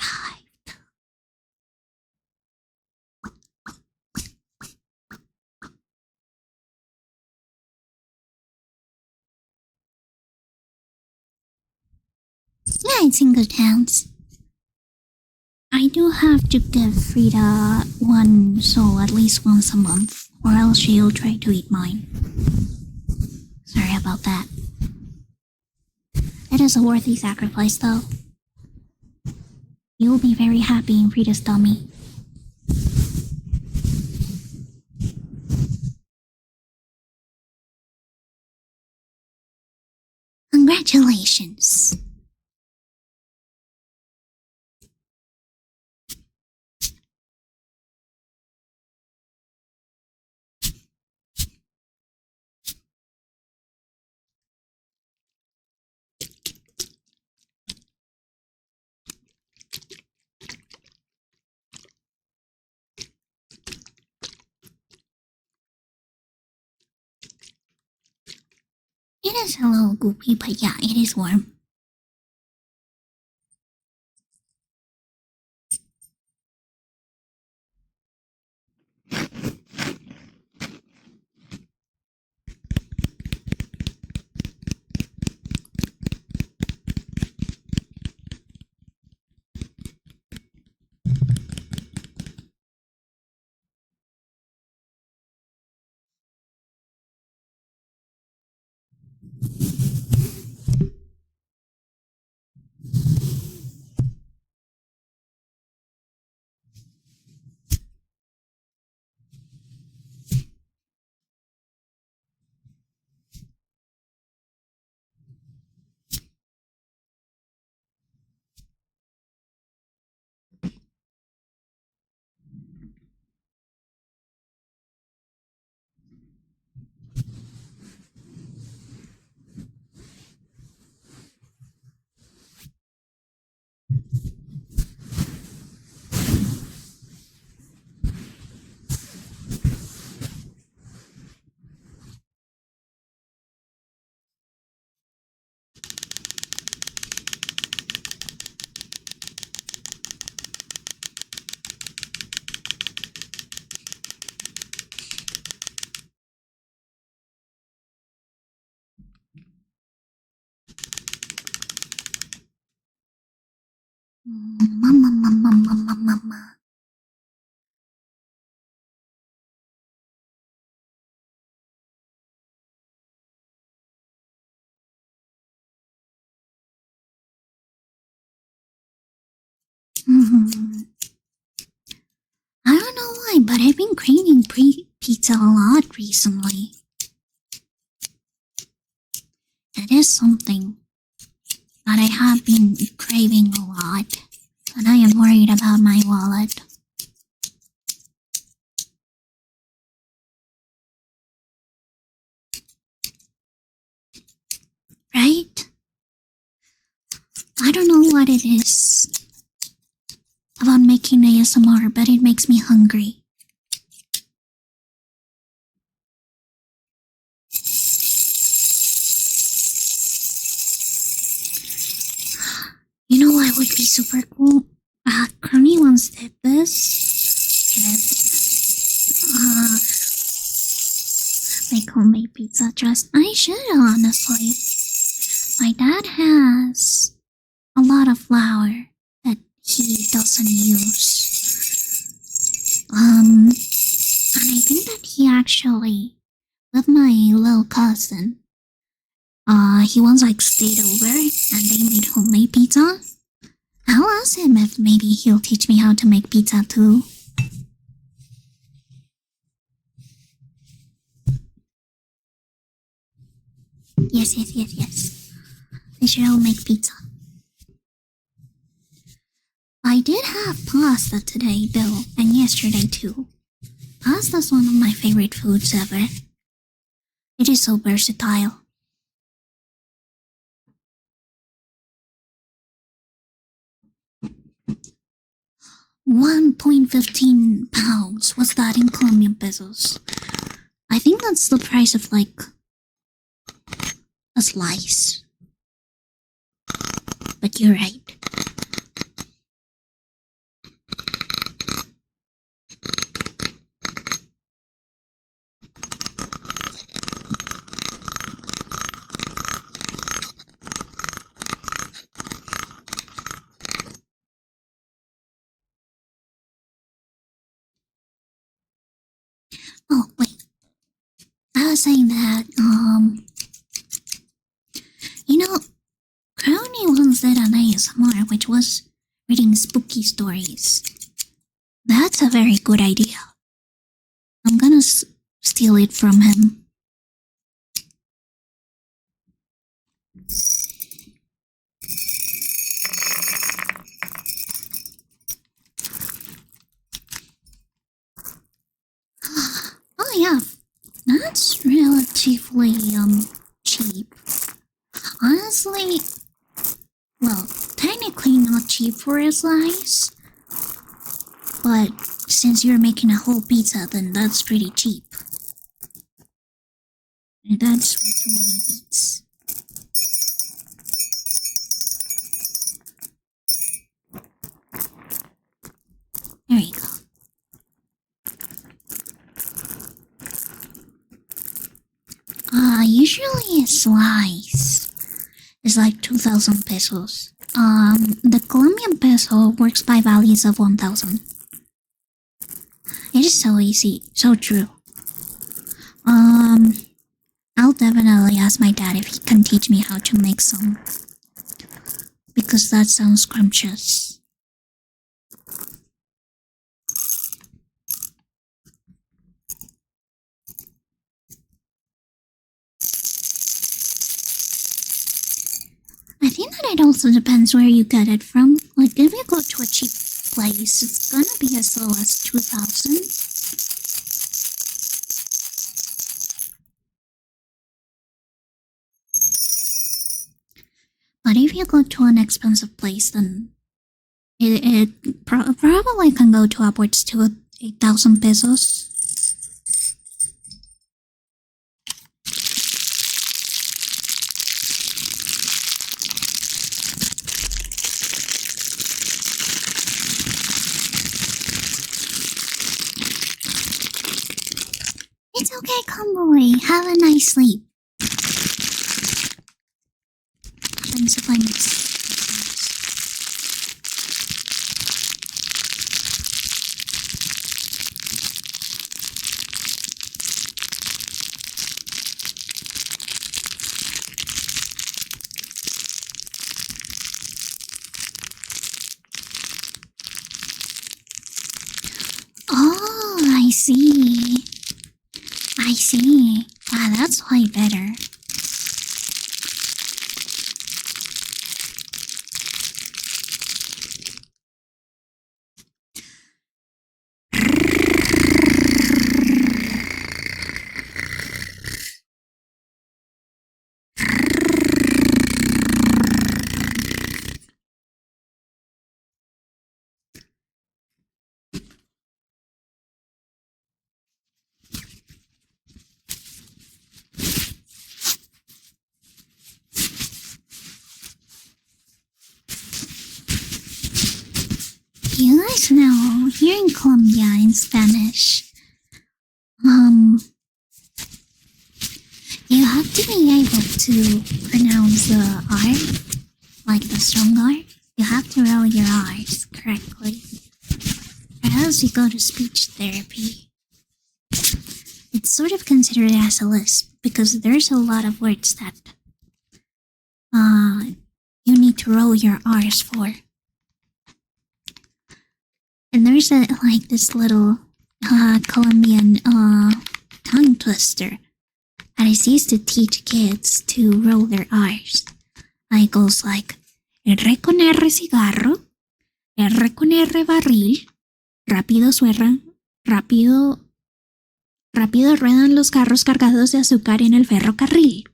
Yeah, it's in good hands. I do have to give Frida one soul at least once a month, or else she'll try to eat mine. Sorry about that. It is a worthy sacrifice, though. You will be very happy in Frida's tummy. Congratulations. It is a little goopy, but yeah, it is warm. Mama. I don't know why, but I've been craving pizza a lot recently. It is something that I have been craving a lot, and I am worried about my wallet. Right? I don't know what it is about making ASMR, but it makes me hungry. You know what would be super cool? Crony once did this. Make homemade pizza just. I should, honestly. My dad has a lot of flour that he doesn't use. And I think that he actually, with my little cousin, he once stayed over and they made homemade pizza. I'll ask him if maybe he'll teach me how to make pizza too. Yes. I should all make pizza. I did have pasta today though, and yesterday too. Pasta's one of my favorite foods ever. It is so versatile. 1.15 pounds. What's that in Colombian pesos? I think that's the price of a slice. But you're right. Oh, wait. I was saying that, you know, Crony once did an ASMR which was reading spooky stories. That's a very good idea. I'm gonna steal it from him. Oh yeah, that's relatively cheap. Honestly, well, technically not cheap for a slice, but since you're making a whole pizza, then that's pretty cheap. And that's way too many beats. There you go. Usually a slice is like 2,000 pesos. The Colombian peso works by values of 1,000. It is so easy, so true. I'll definitely ask my dad if he can teach me how to make some, because that sounds scrumptious. I think that it also depends where you get it from. Like, if you go to a cheap place, it's gonna be as low as 2,000. But if you go to an expensive place, then it probably can go to upwards to 8,000 pesos. It's okay, Comboy. Have a nice sleep. Thanks if I miss. see. I see. Ah, that's way better. You guys know, here in Colombia, in Spanish, you have to be able to pronounce the R, like the strong R. You have to roll your R's correctly, or else you go to speech therapy. It's sort of considered as a lisp, because there's a lot of words that you need to roll your R's for. And there's like this little Colombian tongue twister that is used to teach kids to roll their R's. It goes like R con R cigarro, R con R barril, rápido ruedan los carros cargados de azúcar en el ferrocarril.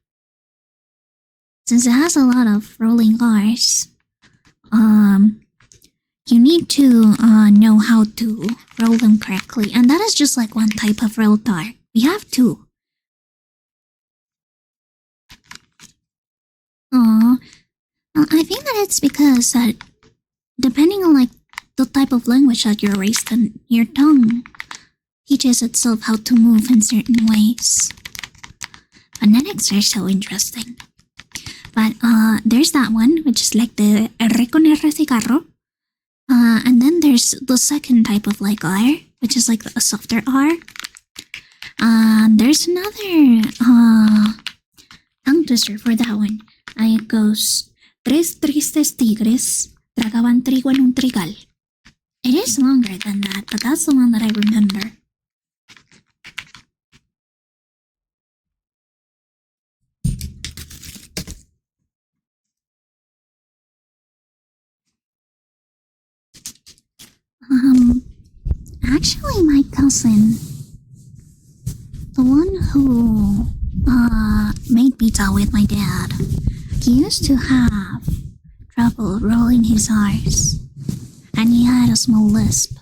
Since it has a lot of rolling R's, you need to know how to roll them correctly, and that is just like one type of rolled R. We have two. I think that it's because that depending on like the type of language that you're raised in, your tongue teaches itself how to move in certain ways. Phonetics are so interesting. But there's that one, which is like the R con R cigarro. And then there's the second type of like R, which is like a softer R. There's another tongue twister for that one. It goes, Tres tristes tigres tragaban trigo en un trigal. It is longer than that, but that's the one that I remember. Actually, my cousin, the one who made pizza with my dad, he used to have trouble rolling his R's, and he had a small lisp.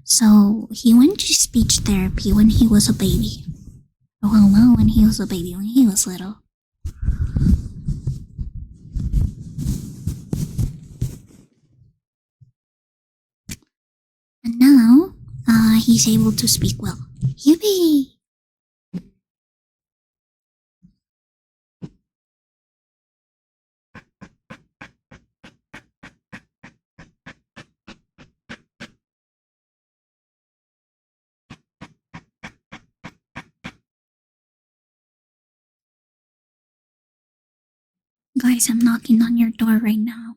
So he went to speech therapy when he was a baby. Well, not when he was a baby, when he was little. And now, he's able to speak well. Yippee! Guys, I'm knocking on your door right now.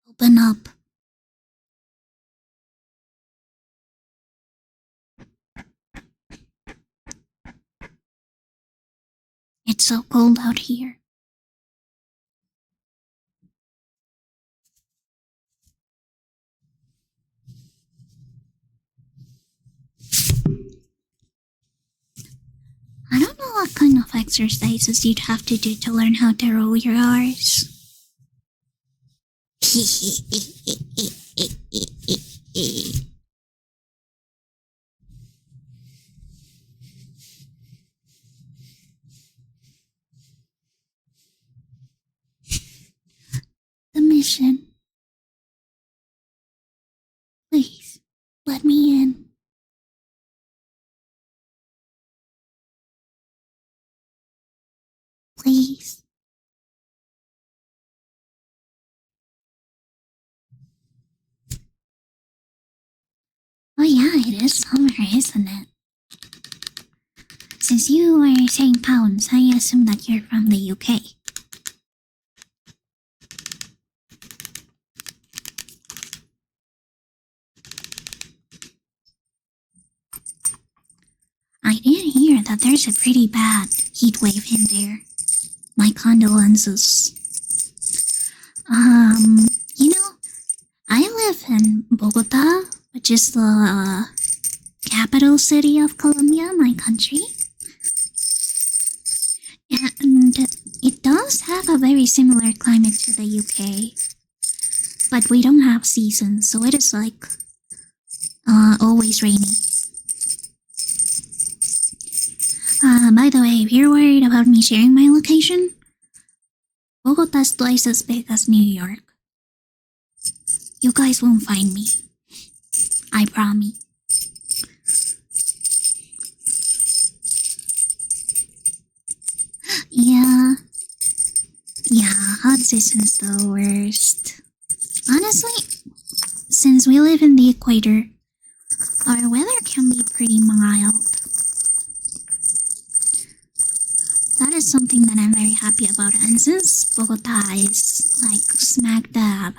Open up. It's so cold out here. I don't know what kind of exercises you'd have to do to learn how to roll your R's. The mission. Please, let me in. Please. Oh yeah, it is summer, isn't it? Since you are saying pounds, I assume that you're from the UK. that there's a pretty bad heat wave in there. My condolences. You know, I live in Bogota, which is the capital city of Colombia, my country. And it does have a very similar climate to the UK. But we don't have seasons, so it is like always rainy. By the way, if you're worried about me sharing my location, Bogota's twice as big as New York. You guys won't find me. I promise. Yeah, hot season's the worst. Honestly, since we live in the equator, our weather can be pretty mild. That is something that I'm very happy about, and since Bogota is like smack dab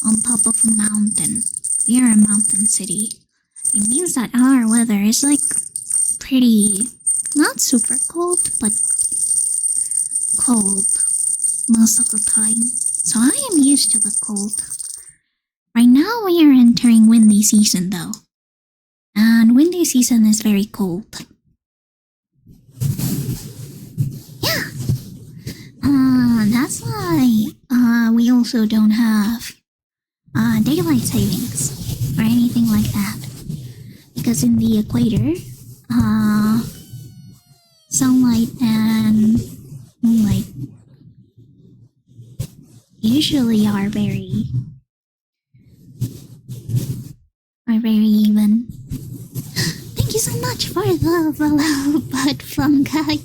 on top of a mountain, we are a mountain city, it means that our weather is like pretty, not super cold, but cold most of the time. So I am used to the cold. Right now we are entering windy season though, and windy season is very cold. That's why we also don't have daylight savings or anything like that, because in the equator, sunlight and moonlight usually are very even. Thank you so much for the follow, butt fungi.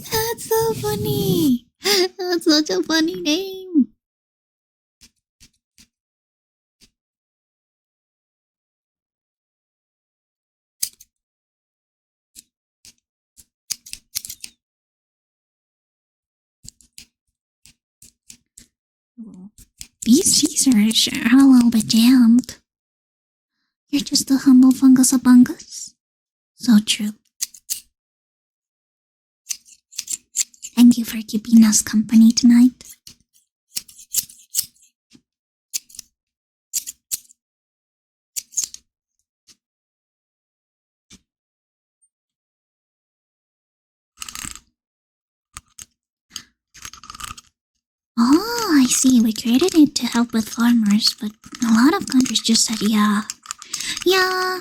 That's so funny. That's such a funny name. These cheeses are a little bit jammed. You're just a humble fungus of bungus. So true. Thank you for keeping us company tonight. Oh, I see. We created it to help with farmers, but a lot of countries just said yeah. Yeah.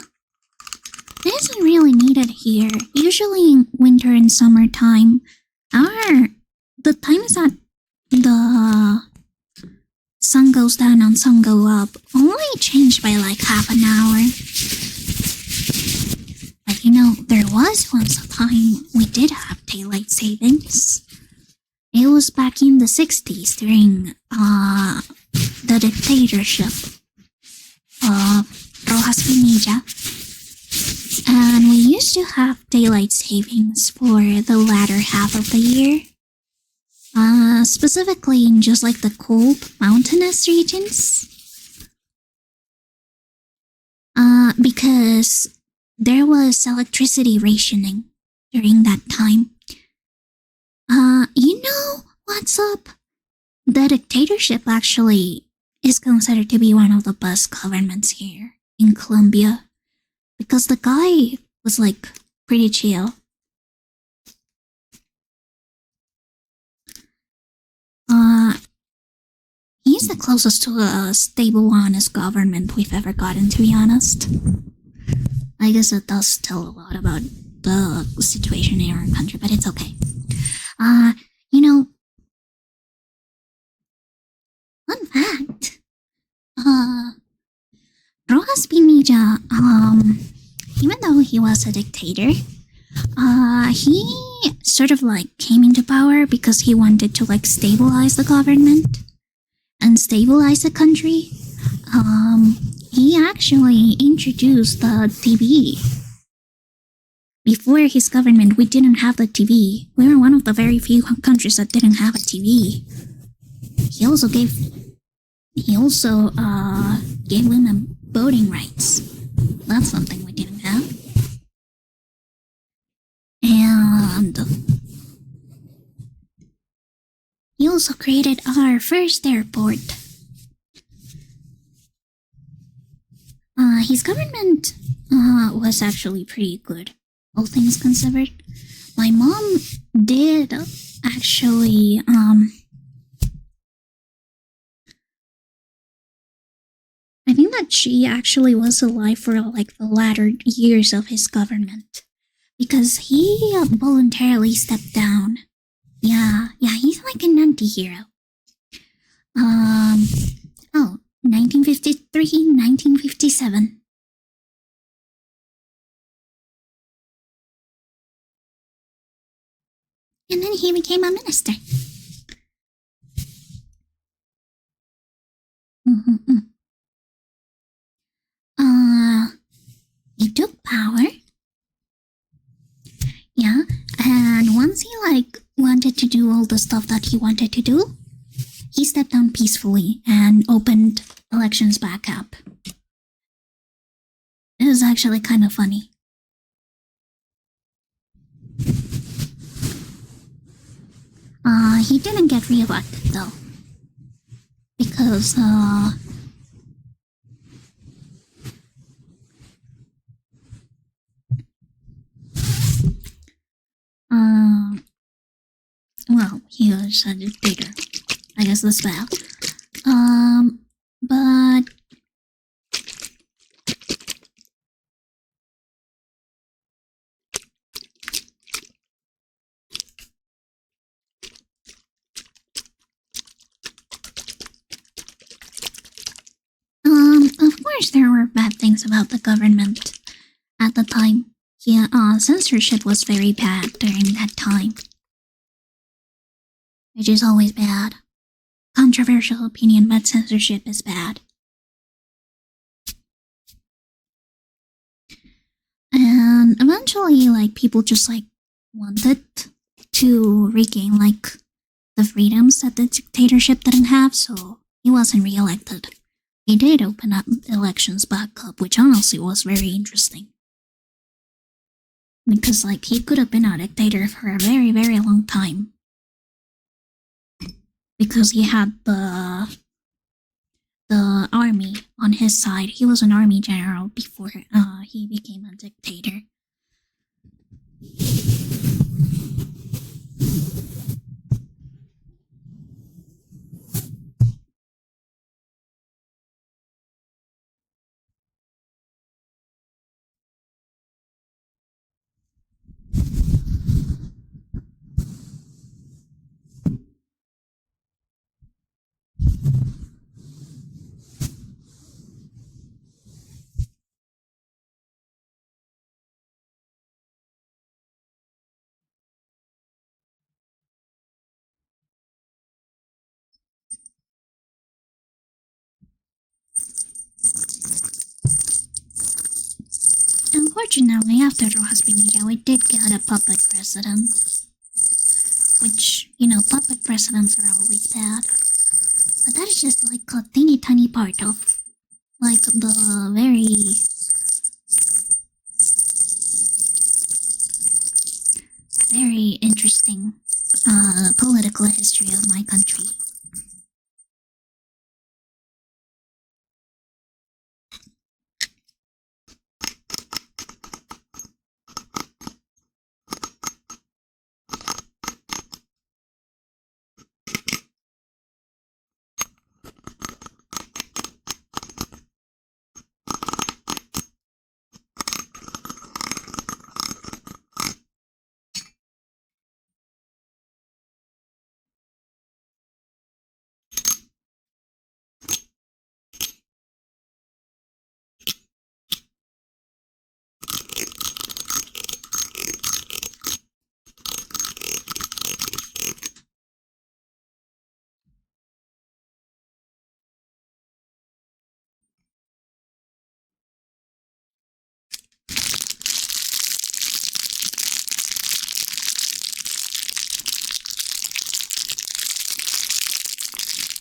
It isn't really needed here. Usually in winter and summertime, the times that the sun goes down and sun go up only change by like half an hour. But you know, there was once a time we did have daylight savings. It was back in the 60s during the dictatorship of Rojas Pinilla. And we used to have daylight savings for the latter half of the year. Specifically in just like the cold mountainous regions. Because there was electricity rationing during that time. You know what's up? The dictatorship actually is considered to be one of the best governments here in Colombia. Because the guy was like pretty chill. He's the closest to a stable, honest government we've ever gotten, to be honest. I guess it does tell a lot about the situation in our country, but it's okay. You know, fun fact, Rojas Pinilla, even though he was a dictator, he sort of like came into power because he wanted to like stabilize the government and stabilize the country. He actually introduced the TV. Before his government, we didn't have the TV. We were one of the very few countries that didn't have a TV. He also gave women voting rights. That's something we didn't have. And he also created our first airport. His government was actually pretty good, all things considered. My mom did actually I think that she actually was alive for like the latter years of his government, because he voluntarily stepped down. Yeah, he's like an anti-hero. 1953, 1957. And then he became a minister. He took power. Yeah, and once he like wanted to do all the stuff that he wanted to do, he stepped down peacefully and opened elections back up. It was actually kind of funny. He didn't get re-elected though, because well, he was a dictator. I guess that's bad. But of course there were bad things about the government at the time. Yeah, censorship was very bad during that time, which is always bad. Controversial opinion, but censorship is bad. And eventually, like, people just like wanted to regain like the freedoms that the dictatorship didn't have, so he wasn't re-elected. He did open up elections back up, which honestly was very interesting. Because like he could have been a dictator for a very, very long time. Because he had the army on his side. He was an army general before he became a dictator. Unfortunately, after Rojas-Pinilla, we did get a puppet president. Which, you know, puppet presidents are always bad. But that is just like a teeny tiny part of, like, the very... very interesting, political history of my country.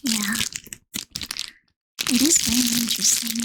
Yeah, it is very interesting.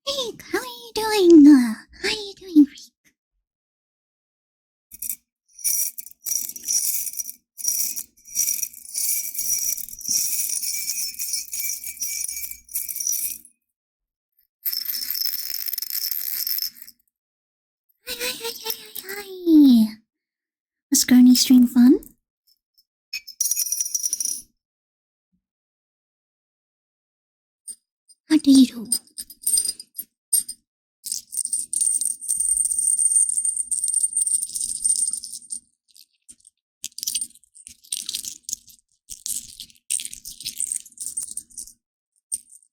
Rick, how are you doing? How are you doing, Rick? Hi. Was Gurney stream fun? How do you do?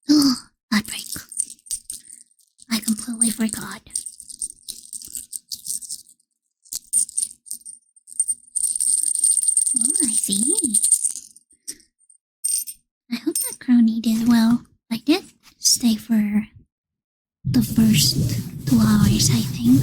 Oh, that break. I completely forgot. Oh, I see. I hope that crony did well. I did stay for the first 2 hours, I think.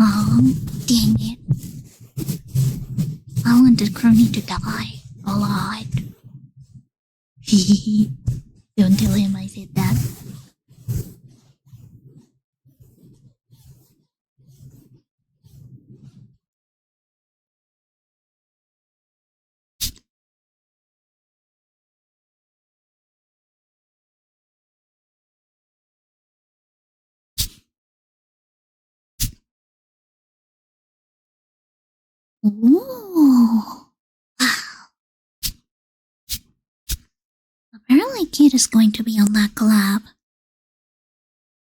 Oh, dang it. I wanted Crony to die a lot. Hehehe. Don't tell him I said that. Ooh. Wow. Apparently Kid is going to be on that collab.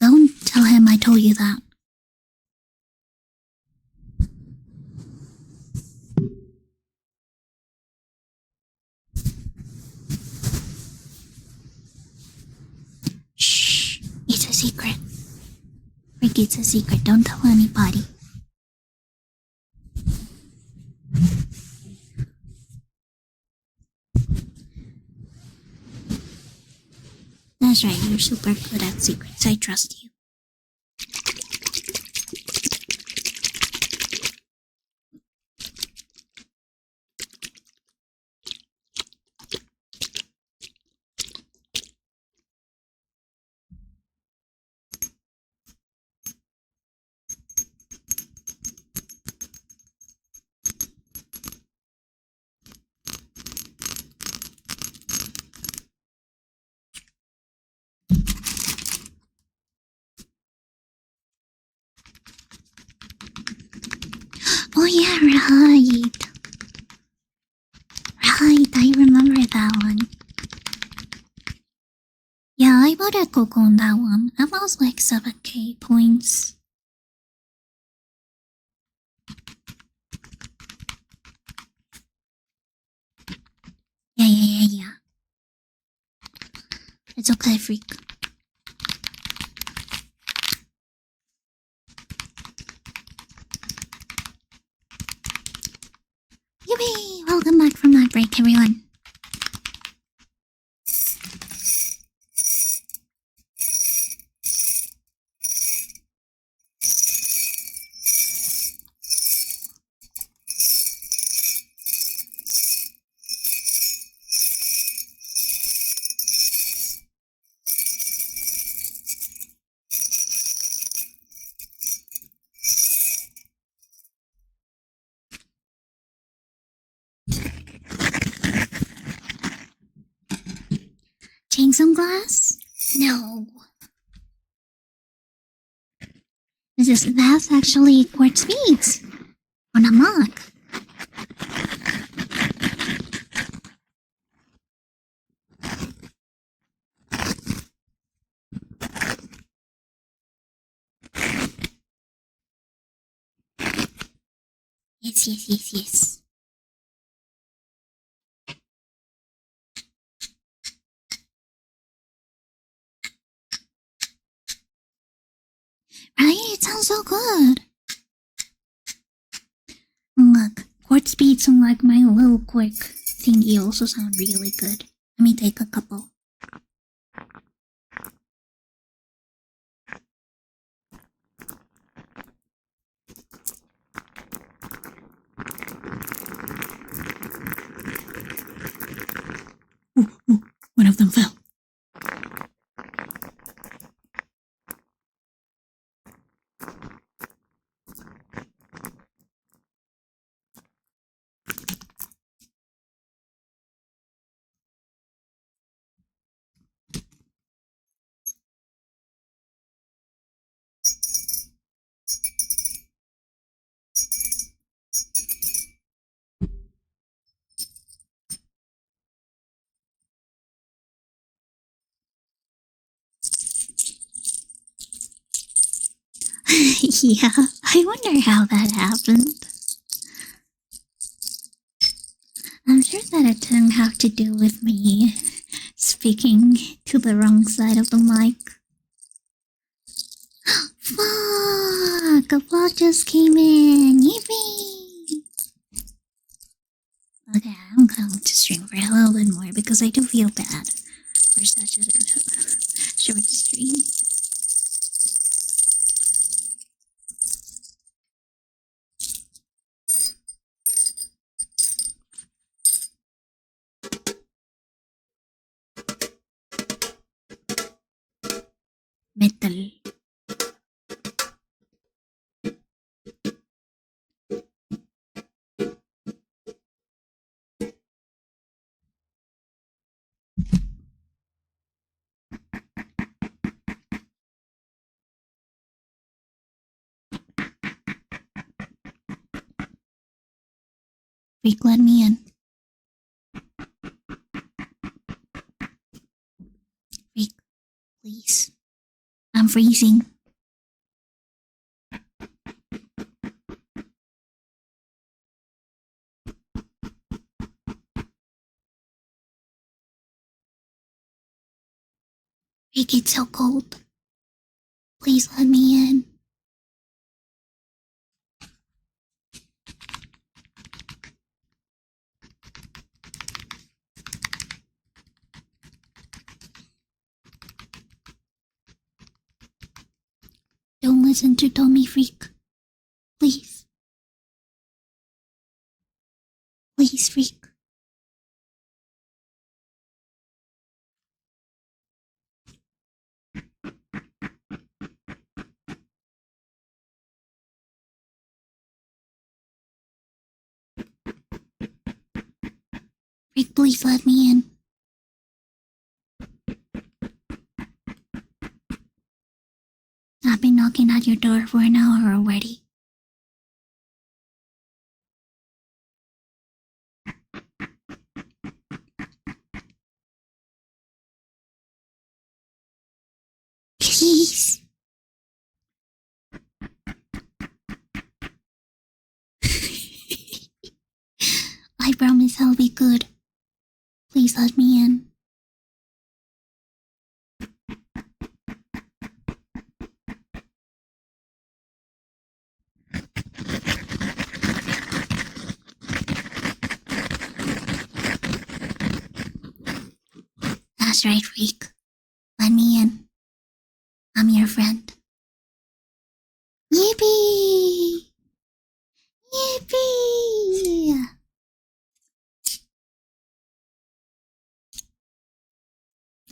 Don't tell him I told you that. Shh. It's a secret. Rick, it's a secret. Don't tell anybody. That's right, you're super good at secrets. I trust you. Oh yeah, right. Right, I remember that one. Yeah, I voted Coco on that one. I lost like 7k points. Yeah. It's okay, freak. Yippee! Welcome back from that break, everyone. Change some glass? No. That's actually quartz beads on a mug. Yes. Right? It sounds so good. Look, quartz beads and like my little quick thingy also sound really good. Let me take a couple. Ooh, one of them fell. Yeah, I wonder how that happened. I'm sure that it didn't have to do with me speaking to the wrong side of the mic. Fuck! A vlog just came in! Yippee! Okay, I'm going to stream for a little bit more because I do feel bad for such a short stream. Metal. Freak, let me in. Freak, please. I'm freezing. Freak, it's so cold. Please let me in. Don't listen to Tommy, Freak. Please. Please, Freak. Freak, please let me in. I've been knocking at your door for an hour already. Please. I promise I'll be good. Please let me in. That's right, Freak. Let me in. I'm your friend. Yippee! Yippee!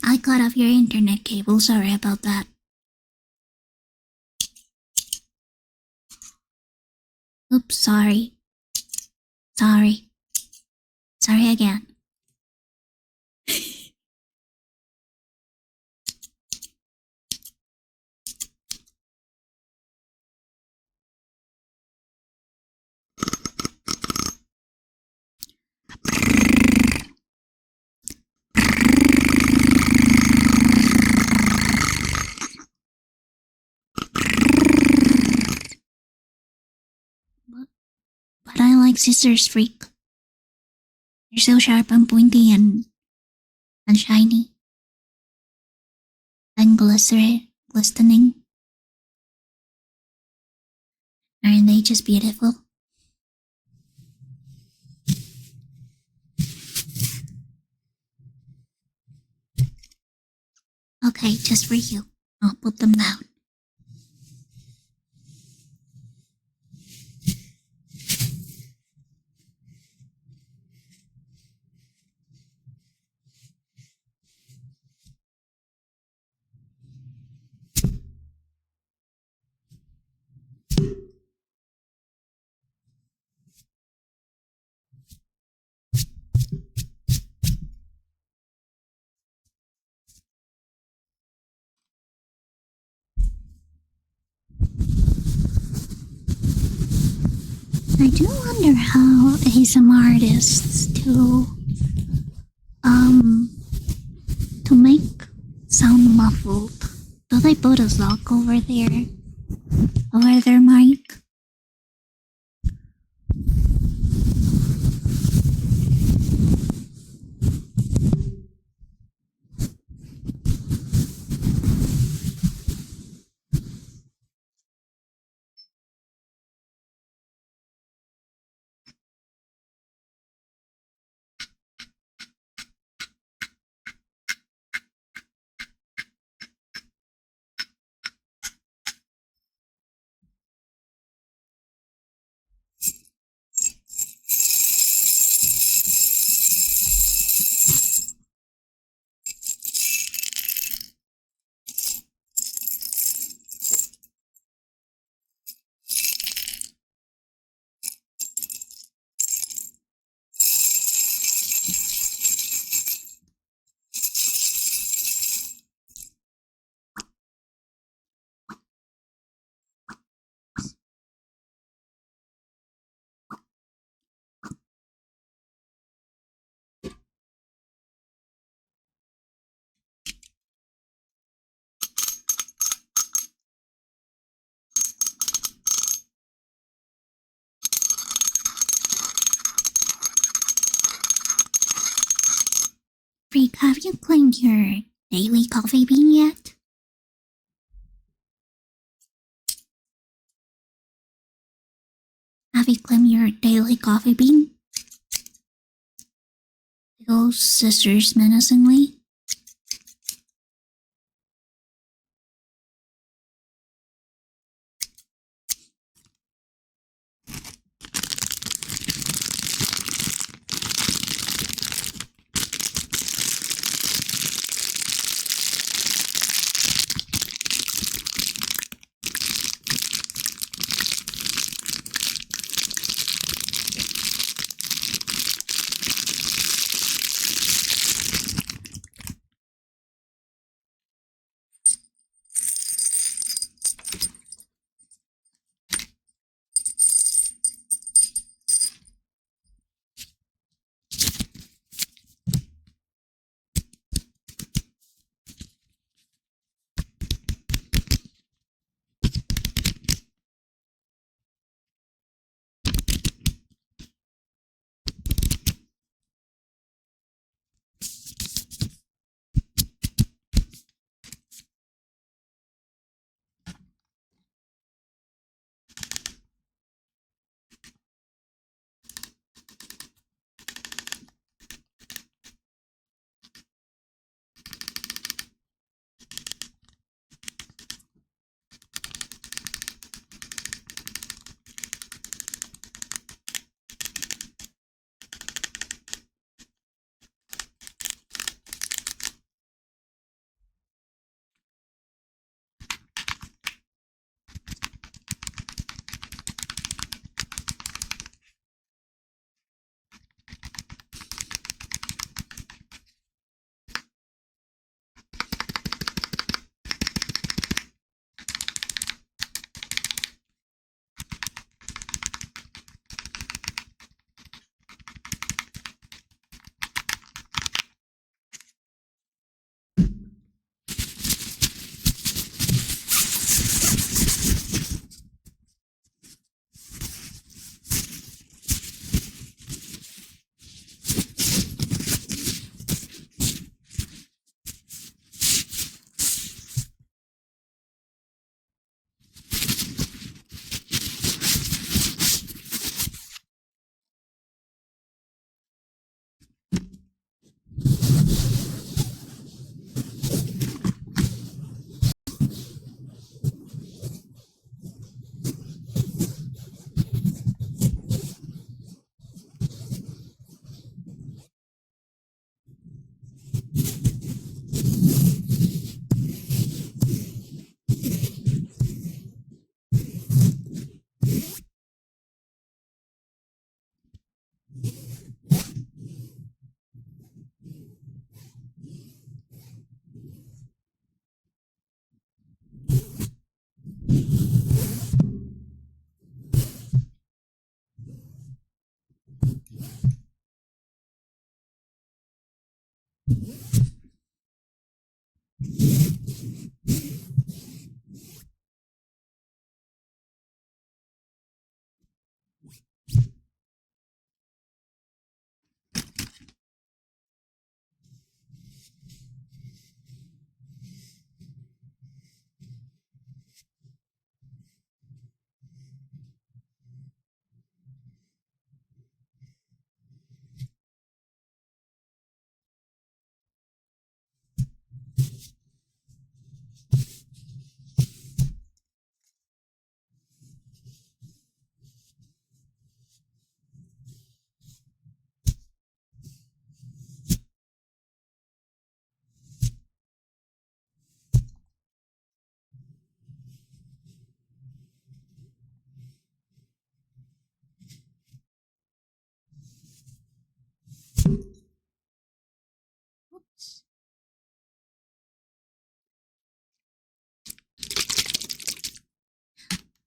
I cut off your internet cable, sorry about that. Oops, sorry. Sorry. Sorry again. like scissors freak. They're so sharp and pointy and shiny. And glistening. Aren't they just beautiful? Okay, just for you. I'll put them down. I do wonder how ASMR artists to make sound muffled. Do they put a sock over their mic? Freak, have you claimed your daily coffee bean yet? Have you claimed your daily coffee bean? Those scissors menacingly. Oops.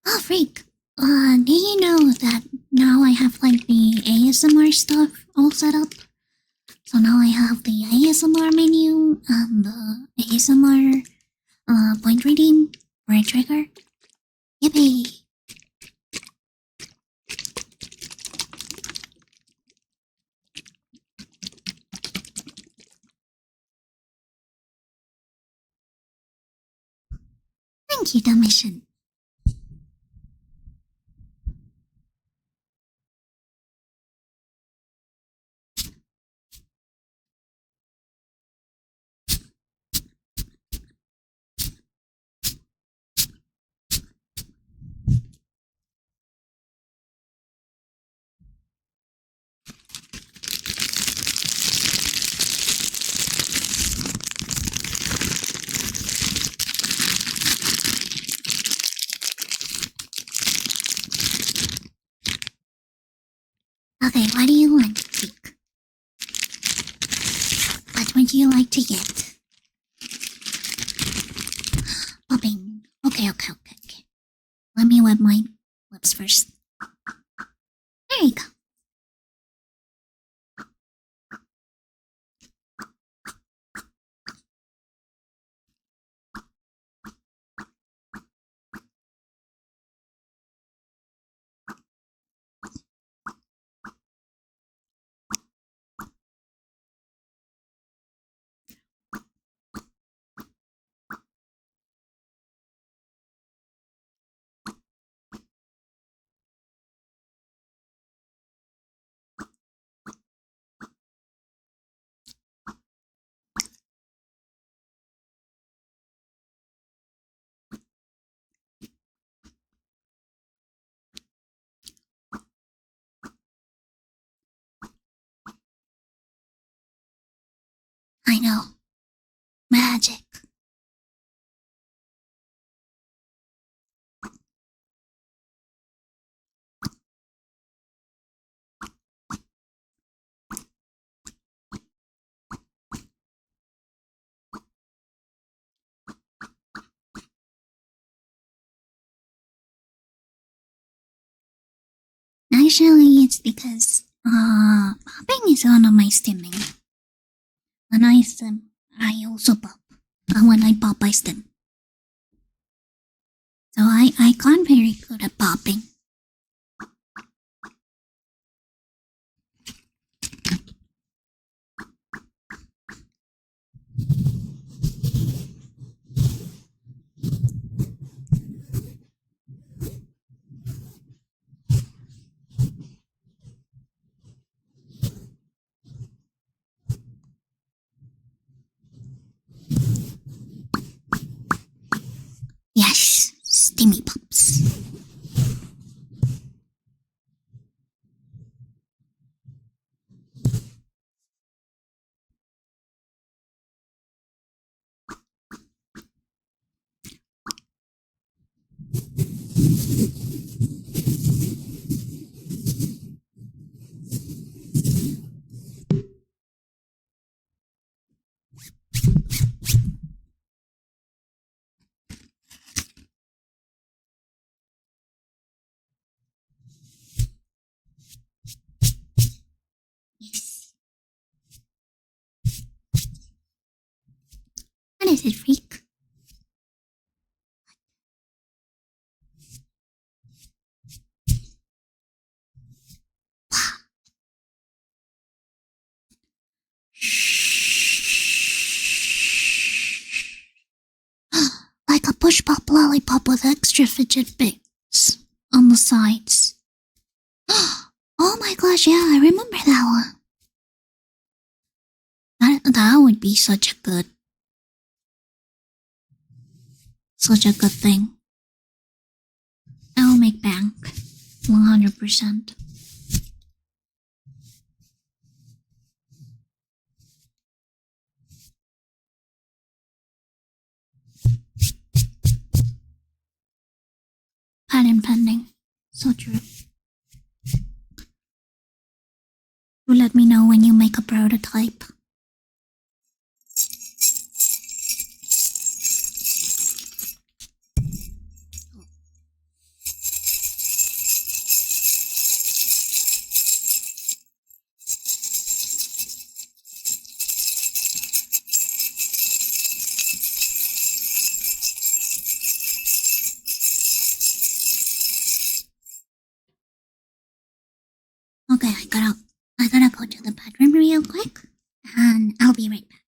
Oh, freak. Do you know that now I have like the ASMR stuff all set up? So now I have the ASMR menu and the ASMR point reading for a trigger. Yippee! Thank you, Domitian. Okay, what do you want, freak? What would you like to get? Popping. Okay. Let me wet my lips first. There you go. I know. Magic. Actually, it's because popping is one of my stimming. When I stim, I also pop. And when I pop, I stim. So I can't very good at popping. Yes, stimmy pops. Yes. is it, freak? Like a push pop lollipop with extra fidget bits on the sides. Oh my gosh, yeah, I remember that one. That would be such a good thing. I'll make bank 100%. Patent pending. So true. You let me know when you make a prototype. Okay, I gotta go to the bedroom real quick, and I'll be right back.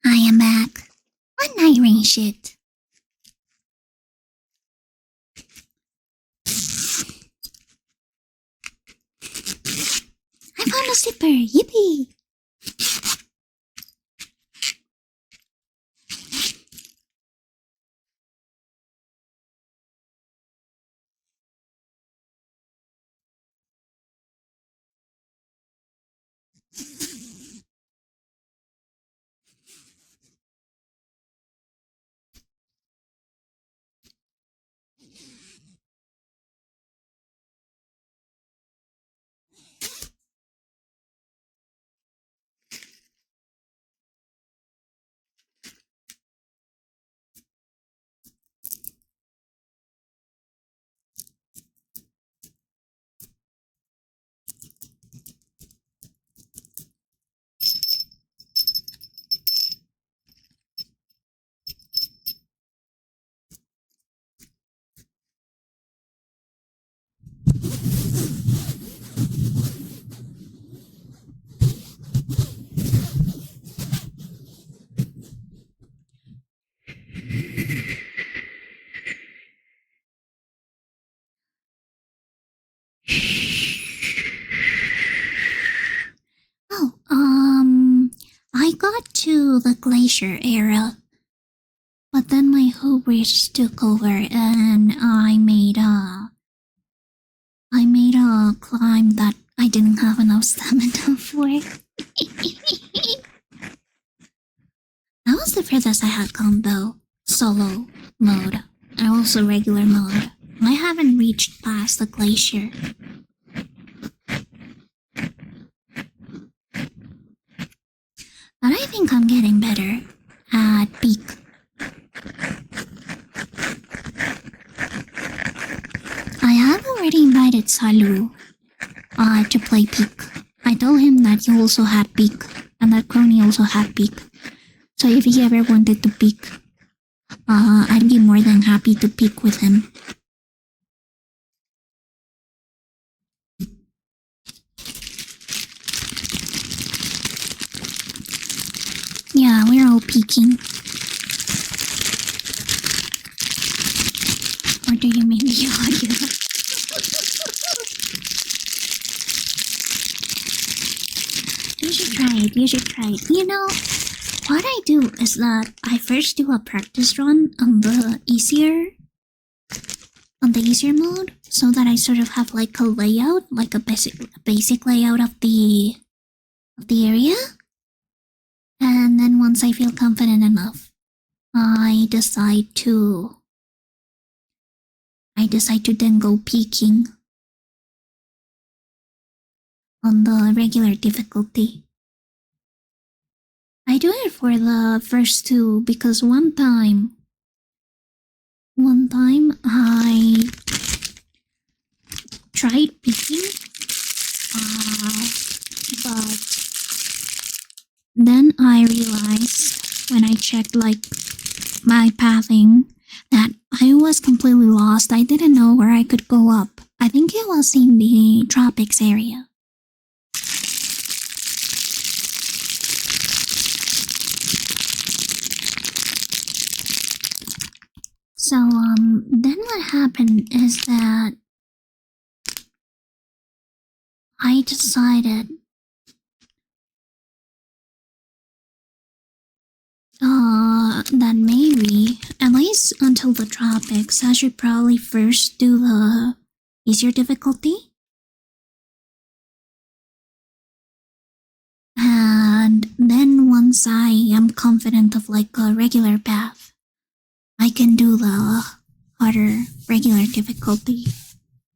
I am back. One night rain shit. I found a zipper. Yippee! the glacier era. But then my hubris took over and I made a climb that I didn't have enough stamina for. That was the furthest I had gone though. Solo mode and also regular mode. I haven't reached past the glacier. But I think I'm getting better at peak. I have already invited Salu to play peak. I told him that he also had peak and that Crony also had peak. So if he ever wanted to peak, I'd be more than happy to peak with him. Yeah, we're all peeking. Or do you mean the audio? You should try it. You know, what I do is that I first do a practice run on the easier mode, so that I sort of have like a layout, like a basic layout of the area. And then once I feel confident enough, I decide to then go peeking on the regular difficulty. I do it for the first two because one time I tried peeking, but then I realized when I checked like my pathing that I was completely lost. I didn't know where I could go up. I think it was in the tropics area. So then what happened is that I decided that maybe, at least until the tropics, I should probably first do the easier difficulty. And then once I am confident of like a regular path, I can do the harder regular difficulty.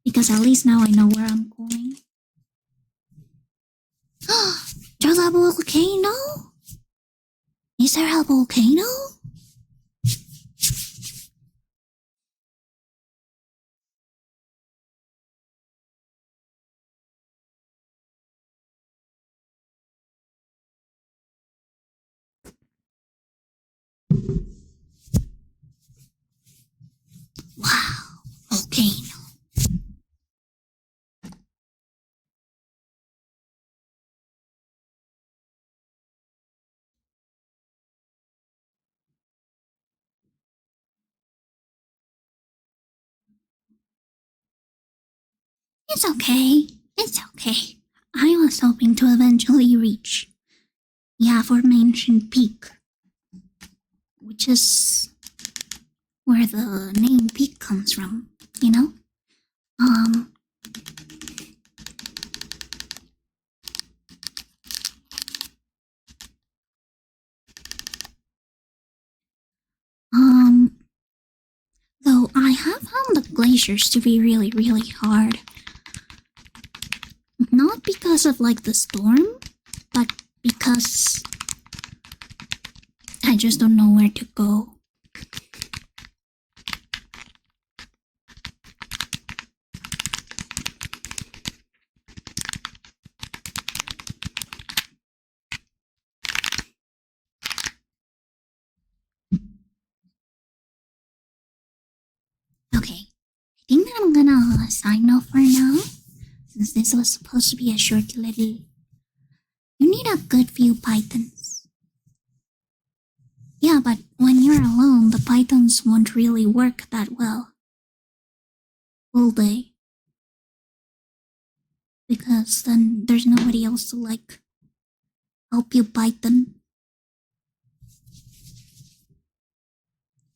Because at least now I know where I'm going. There's a volcano? Is there a volcano? Wow, volcano. It's okay. It's okay. I was hoping to eventually reach the aforementioned peak, which is where the name peak comes from, you know? Though I have found the glaciers to be really, really hard. Not because of like the storm, but because I just don't know where to go. Okay, I think that I'm gonna sign off for now, since this was supposed to be a short little... You need a good few pythons. Yeah, but when you're alone, the pythons won't really work that well, will they? Because then there's nobody else to like help you python.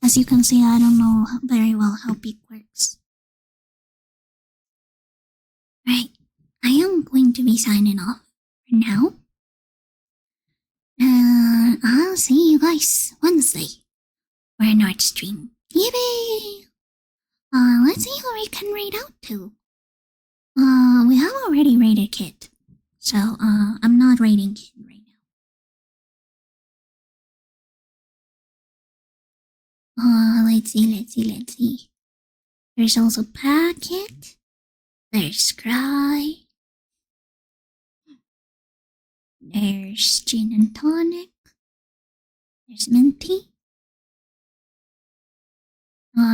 As you can see, I don't know very well how peak works. Right, I am going to be signing off for now. And I'll see you guys Wednesday for an art stream. Yippee! Let's see who we can raid out to. We have already raided Kit. So, I'm not raiding Kit right now. Let's see. There's also Packet. There's Cry. There's Gin and Tonic. There's Minty.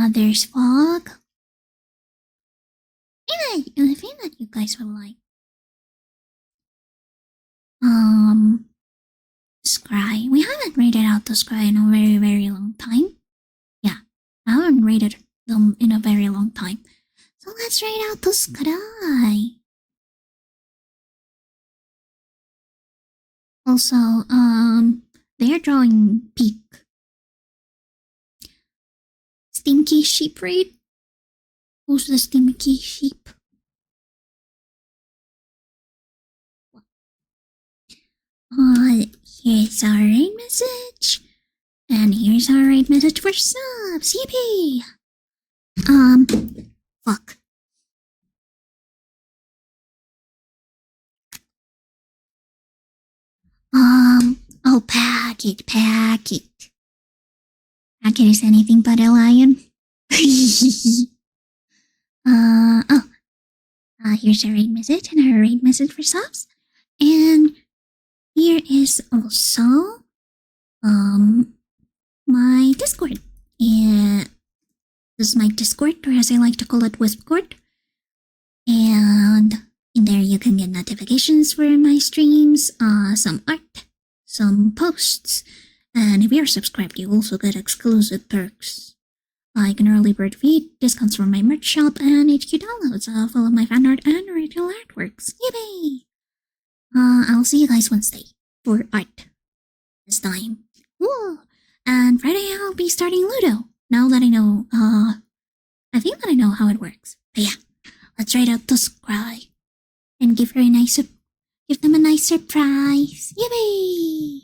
There's Fog. Anything that you guys would like. Scry. We haven't raided out the Scry in a very, very long time. Yeah, I haven't raided them in a very long time. So let's raid out the Scry. Also, they're drawing peak. Stinky Sheep raid? Who's the Stinky Sheep? Here's our raid message. And here's our raid message for subs. Yippee! Fuck. Oh, Packet. Packet is anything but a lion. Here's a raid message and a raid message for subs. And here is also, my Discord. Yeah, this is my Discord, or as I like to call it, Wispcord. And in there you can get notifications for my streams, some art, some posts, and if you're subscribed, you also get exclusive perks, like an early bird feed, discounts from my merch shop, and HQ downloads of all of my fan art and original artworks. Yippee! I'll see you guys Wednesday for art this time. Woo! And Friday I'll be starting Ludo. Now that I know, I think that I know how it works. But yeah, let's write out the Scry and give them a nice surprise. Yippee!